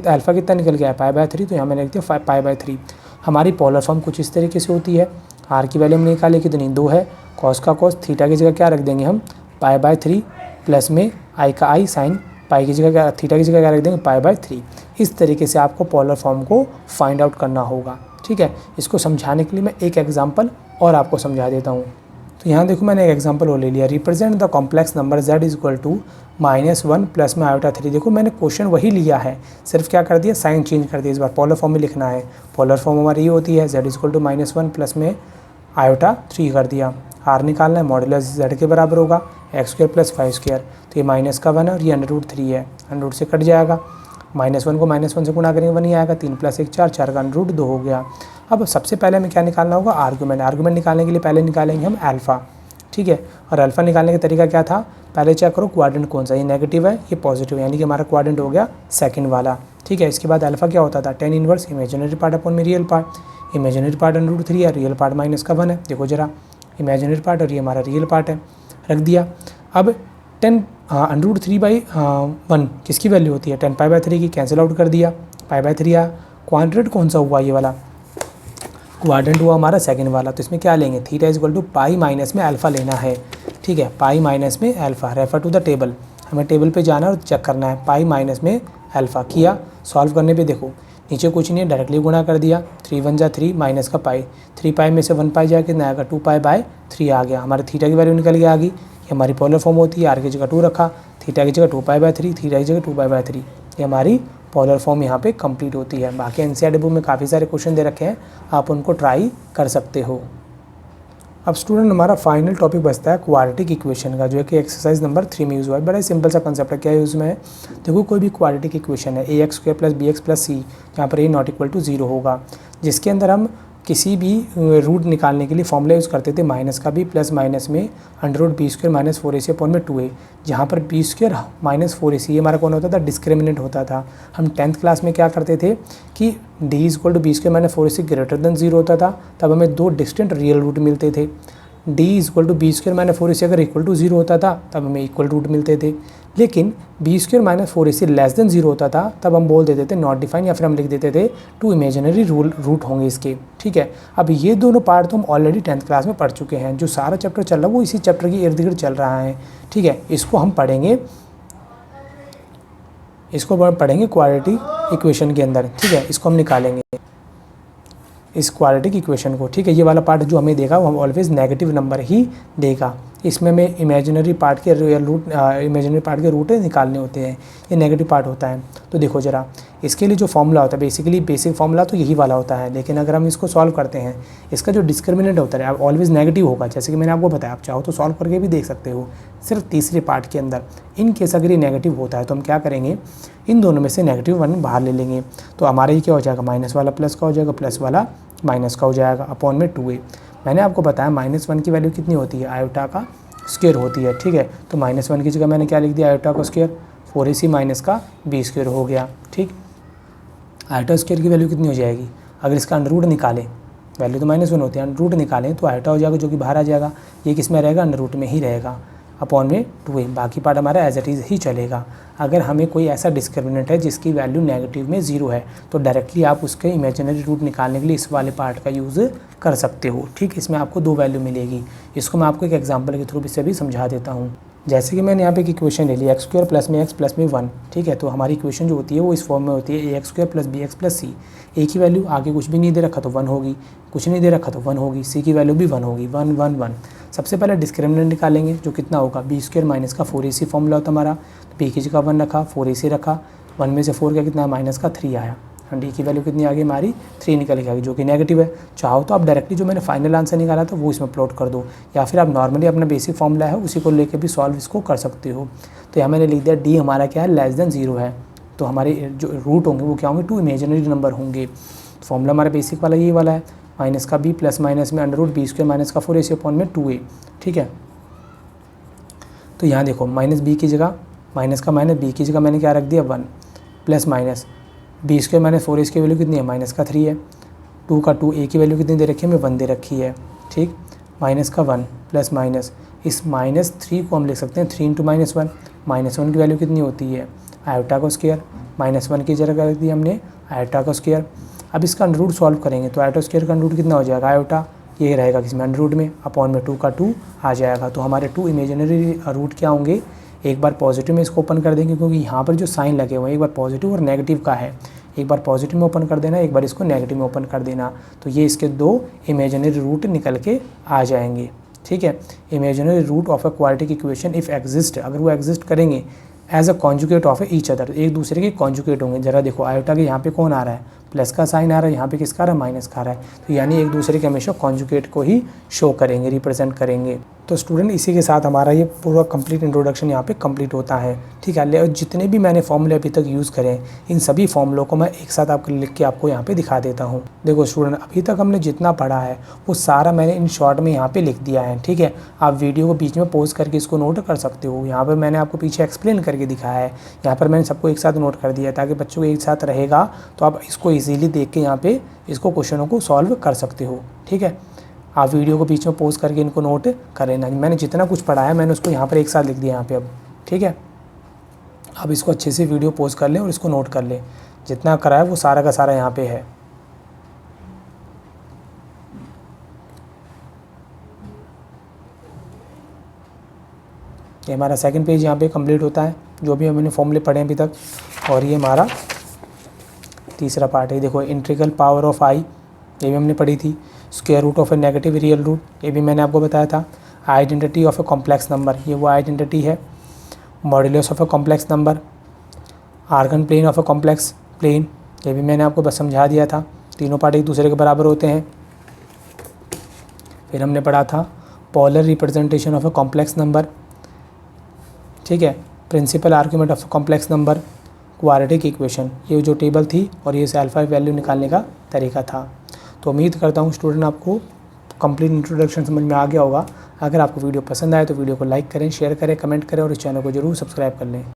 अल्फ़ा कितना निकल गया है π/3, तो यहाँ मैंने लिख दिया π/3। हमारी पोलर फॉर्म कुछ इस तरीके से होती है। आर की वैल्यू हमने निकाली कितनी, 2 है, कॉस का कॉस, थीटा की जगह क्या रख देंगे हम π/3 प्लस में आई का आई साइन, पाई की जगह क्या, थीटा की जगह क्या रख देंगे π/3। इस तरीके से आपको पोलर फॉर्म को फाइंड आउट करना होगा, ठीक है। इसको समझाने के लिए मैं एक एग्जांपल और आपको समझा देता हूँ। तो यहाँ देखो मैंने एक एग्जांपल और ले लिया, represent the complex number z is equal to -1 plus में आयोटा 3। देखो मैंने क्वेश्चन वही लिया है, सिर्फ क्या कर दिया, साइन चेंज कर दिया, इस बार पोलर फॉर्म में लिखना है। पोलर फॉर्म हमारी ये होती है z is equal to -1 plus में आयोटा 3 कर दिया। आर निकालना है, मॉडुलस z के बराबर होगा x² प्लस 5², तो ये -1 है और ये √3 है, √से कट जाएगा। -1 को -1 से गुणा करेंगे 1 ही आएगा, 3 + 1 4, 4 का √2 हो गया। अब सबसे पहले हमें क्या निकालना होगा, आर्गूमेंट निकालने के लिए पहले निकालेंगे हम अल्फ़ा, ठीक है। और अल्फ़ा निकालने का तरीका क्या था, पहले चेक करो क्वाड्रेंट कौन सा, ये नेगेटिव है ये पॉजिटिव है, यानी कि हमारा क्वाड्रेंट हो गया सेकंड वाला, ठीक है। इसके बाद अल्फ़ा क्या होता था, tan inverse imaginary part upon में रियल पार्ट, इमेजिनरी पार्ट √3 है, रियल पार्ट -1 है। देखो जरा इमेजिनरी पार्ट और ये हमारा रियल पार्ट है, रख दिया। अब √3/1 किसकी वैल्यू होती है, 10π/3 की, कैंसिल आउट कर दिया, π/3 आया। क्वाड्रेंट कौन सा हुआ, ये वाला क्वाड्रेंट हुआ हमारा सेकंड वाला, तो इसमें क्या लेंगे, थीटा = पाई माइनस में अल्फ़ा लेना है, ठीक है। पाई माइनस में alpha, refer to the table, हमें टेबल पे जाना है और चेक करना है। पाई माइनस में अल्फ़ा किया, सॉल्व करने पे देखो नीचे कुछ नहीं है, डायरेक्टली गुणा कर दिया, 3 × 1 = 3 माइनस का पाई, 3 पाई में से 1 पाई जाके कितना आएगा, 2π/3 आ गया। हमारे थीटा की वैल्यू निकल के आ गई, ये हमारी पोलर फॉर्म होती है, आर की जगह 2 रखा, थीटा की जगह 2π/3, थीटा की जगह 2π/3, ये हमारी पोलर फॉर्म यहाँ पे कंप्लीट होती है। बाकी एनसीईआरटी बुक में काफ़ी सारे क्वेश्चन दे रखे हैं, आप उनको ट्राई कर सकते हो। अब स्टूडेंट हमारा फाइनल टॉपिक बचता है क्वाड्रेटिक इक्वेशन का, जो है कि एक्सरसाइज नंबर 3 में यूज़ हुआ है। बड़ा सिंपल सा कंसेप्ट है, क्या यूज़ में है, देखो कोई भी क्वाड्रेटिक इक्वेशन है ax² + bx + c, जहाँ पर a ≠ 0 होगा, जिसके अंदर हम किसी भी रूट निकालने के लिए फॉर्मूला यूज़ करते थे माइनस का भी, प्लस माइनस में √b² - 4ac अपॉन में 2a, जहाँ पर b² - 4ac ये हमारा कौन होता था, डिस्क्रिमिनेंट होता था। हम 10th क्लास में क्या करते थे कि d = b² - 4ac > 0 होता था, तब हमें 2 डिस्टिंक्ट रियल रूट मिलते थे। d = b² - 4ac अगर = 0 होता था तब हमें इक्वल रूट मिलते थे, लेकिन b² - 4ac < 0 होता था तब हम बोल देते थे नॉट डिफाइन, या फिर हम लिख देते थे 2 इमेजिनरी रूट होंगे इसके, ठीक है। अब ये दोनों पार्ट तो हम ऑलरेडी 10th क्लास में पढ़ चुके हैं, जो सारा चैप्टर चल रहा है वो इसी चैप्टर के इर्द गिर्द चल रहा है, ठीक है। इसको हम पढ़ेंगे क्वाड्रेटिक इक्वेशन के अंदर, ठीक है। इसको हम निकालेंगे इस क्वाड्रेटिक इक्वेशन को, ठीक है। ये वाला पार्ट जो हमें देगा वो हम ऑलवेज नेगेटिव नंबर ही देगा, इसमें हमें इमेजिनरी पार्ट के रूट निकालने होते हैं, ये नेगेटिव पार्ट होता है। तो देखो जरा, इसके लिए जो फॉर्मूला होता है बेसिकली बेसिक फॉर्मूला तो यही वाला होता है, लेकिन अगर हम इसको सॉल्व करते हैं, इसका जो डिस्क्रिमिनेंट होता है ऑलवेज नेगेटिव होगा, जैसे कि मैंने आपको बताया, आप चाहो तो सॉल्व करके भी देख सकते हो। सिर्फ तीसरे पार्ट के अंदर इन केस अगर ये नेगेटिव होता है तो हम क्या करेंगे, इन दोनों में से -1 बाहर ले लेंगे, तो हमारा ये क्या हो जाएगा, माइनस वाला प्लस का हो जाएगा, प्लस वाला माइनस का हो जाएगा, अपॉन में 2a। मैंने आपको बताया -1 की वैल्यू कितनी होती है, आयोटा का स्क्वायर होती है, ठीक है। तो -1 की जगह मैंने क्या लिख दिया, आयोटा का स्क्वायर, 4ac माइनस का b² हो गया, ठीक। आयोटा स्क्वायर की वैल्यू कितनी हो जाएगी, अगर इसका अंडर रूट निकालें, वैल्यू तो -1 होती है, अंडर रूट निकालें तो आयोटा हो जाएगा, जो कि बाहर आ जाएगा, ये किस में रहेगा, अंडर रूट में ही रहेगा, अपॉन में 2a। बाकी पार्ट हमारा एज इट इज़ ही चलेगा। अगर हमें कोई ऐसा डिस्क्रिमिनेंट है जिसकी वैल्यू नेगेटिव में 0 है, तो डायरेक्टली आप उसके इमेजिनरी रूट निकालने के लिए इस वाले पार्ट का यूज़ कर सकते हो, ठीक। इसमें आपको 2 वैल्यू मिलेगी, इसको मैं आपको एक एग्जांपल के थ्रू इससे भी समझा देता हूँ। जैसे कि मैंने यहाँ पे एक इक्वेशन ले ली, x² + में x + में 1, ठीक है। तो हमारी इक्वेशन जो होती है वो इस फॉर्म में होती है ax² + bx + c। a की वैल्यू आगे कुछ भी नहीं दे रखा तो 1 होगी, कुछ नहीं दे रखा तो 1 होगी, c की वैल्यू भी 1 होगी, 1 1 1। सबसे पहले डिस्क्रिमिनेंट निकालेंगे, जो कितना होगा, b² माइनस का 4ac फॉर्मूला होता हमारा, b की जगह 1 रखा, 4ac रखा, 1 में से 4 का कितना, माइनस का 3 आया, डी की वैल्यू कितनी आ गई हमारी, 3 निकल के आ गई, जो कि नेगेटिव है। चाहो तो आप डायरेक्टली जो मैंने फाइनल आंसर निकाला था वो इसमें प्लॉट कर दो, या फिर आप नॉर्मली अपना बेसिक फॉर्मूला है उसी को लेकर भी सॉल्व इसको कर सकते हो। तो यहाँ मैंने लिख दिया डी हमारा क्या है, <0 है, तो हमारे जो रूट होंगे वो क्या होंगे, 2 इमेजिनरी नंबर होंगे। फॉर्मूला हमारा बेसिक वाला यही वाला है, माइनस का b प्लस माइनस में √b² माइनस का 4ac अपॉन में 2a, ठीक है। तो यहाँ देखो -b की जगह, माइनस का माइनस, b की जगह मैंने क्या रख दिया 1, प्लस माइनस b² - 4ac की वैल्यू कितनी है, माइनस का 3 है, 2 का 2, a की वैल्यू कितनी दे रखी है, हमें 1 दे रखी है, ठीक। माइनस का 1 प्लस माइनस, इस -3 को हम लिख सकते हैं 3 × -1, -1 की वैल्यू कितनी होती है, आयोटा का स्क्वायर, -1 की जगह रख दी हमने आयोटा का स्क्वायर। अब इसका अंडर रूट सॉल्व करेंगे तो आयोटा स्क्वायर का अंडर रूट कितना हो जाएगा, आयोटा ये रहेगा किसमें, अंडर रूट में, अपॉन में 2 का 2 आ जाएगा। तो हमारे 2 इमेजिनरी रूट क्या होंगे, एक बार पॉजिटिव में इसको ओपन कर देंगे, क्योंकि यहाँ पर जो साइन लगे हुए हैं एक बार पॉजिटिव और नेगेटिव का है, एक बार पॉजिटिव में ओपन कर देना, एक बार इसको नेगेटिव में ओपन कर देना, तो ये इसके 2 इमेजिनरी रूट निकल के आ जाएंगे, ठीक है। Imaginary root of a quadratic equation if exist, अगर वो एग्जिस्ट करेंगे as a conjugate of each other, एक दूसरे के कॉन्जुगेट होंगे। जरा देखो आयोटा के यहाँ पे कौन आ रहा है, प्लस का साइन आ रहा है, यहाँ पे किसका आ रहा है, माइनस का आ रहा है। तो यानी एक दूसरे के हमेशा कॉन्जुगेट को ही शो करेंगे, रिप्रेजेंट करेंगे। तो स्टूडेंट इसी के साथ हमारा ये पूरा कंप्लीट इंट्रोडक्शन यहाँ पे कंप्लीट होता है, ठीक है। और जितने भी मैंने फॉर्मूले अभी तक यूज़ करें, इन सभी फॉर्मूलों को मैं एक साथ आपको लिख के आपको यहाँ पे दिखा देता हूँ। देखो स्टूडेंट, अभी तक हमने जितना पढ़ा है वो सारा मैंने इन शॉर्ट में यहाँ पे लिख दिया है, ठीक है। आप वीडियो को बीच में पॉज करके इसको नोट कर सकते हो। यहाँ पर मैंने आपको पीछे एक्सप्लेन करके दिखाया है, यहाँ पर मैंने सबको एक साथ नोट कर दिया ताकि बच्चों को एक साथ रहेगा तो आप इसको ईजिली देख के यहाँ पे इसको क्वेश्चनों को सॉल्व कर सकते हो, ठीक है। आप वीडियो को बीच में पॉज करके इनको नोट कर लेना। मैंने जितना कुछ पढ़ाया मैंने उसको यहाँ पर एक साथ लिख दिया यहाँ पे अब, ठीक है। अब इसको अच्छे से वीडियो पॉज कर लें और इसको नोट कर लें, जितना करा है वो सारा का सारा यहाँ पे है। ये हमारा सेकंड पेज यहाँ पे कंप्लीट होता है, जो भी हमने फॉर्मूले पढ़े हैं अभी तक। और ये हमारा तीसरा पार्ट है। देखो इंटीग्रल पावर ऑफ आई, ये भी हमने पढ़ी थी। Square root of a negative real root, ये भी मैंने आपको बताया था। Identity of a complex number, ये वो आइडेंटिटी है। Modulus of a complex number, Argand plane of a complex plane, ये भी मैंने आपको बस समझा दिया था। तीनों पार्ट एक दूसरे के बराबर होते हैं। फिर हमने पढ़ा था polar representation of a complex number, ठीक है। Principal argument of complex number, quadratic equation, ये जो टेबल थी और ये अल्फा वैल्यू निकालने का तरीका था। तो उम्मीद करता हूँ स्टूडेंट आपको कंप्लीट इंट्रोडक्शन समझ में आ गया होगा। अगर आपको वीडियो पसंद आए तो वीडियो को लाइक करें, शेयर करें, कमेंट करें और इस चैनल को जरूर सब्सक्राइब कर लें।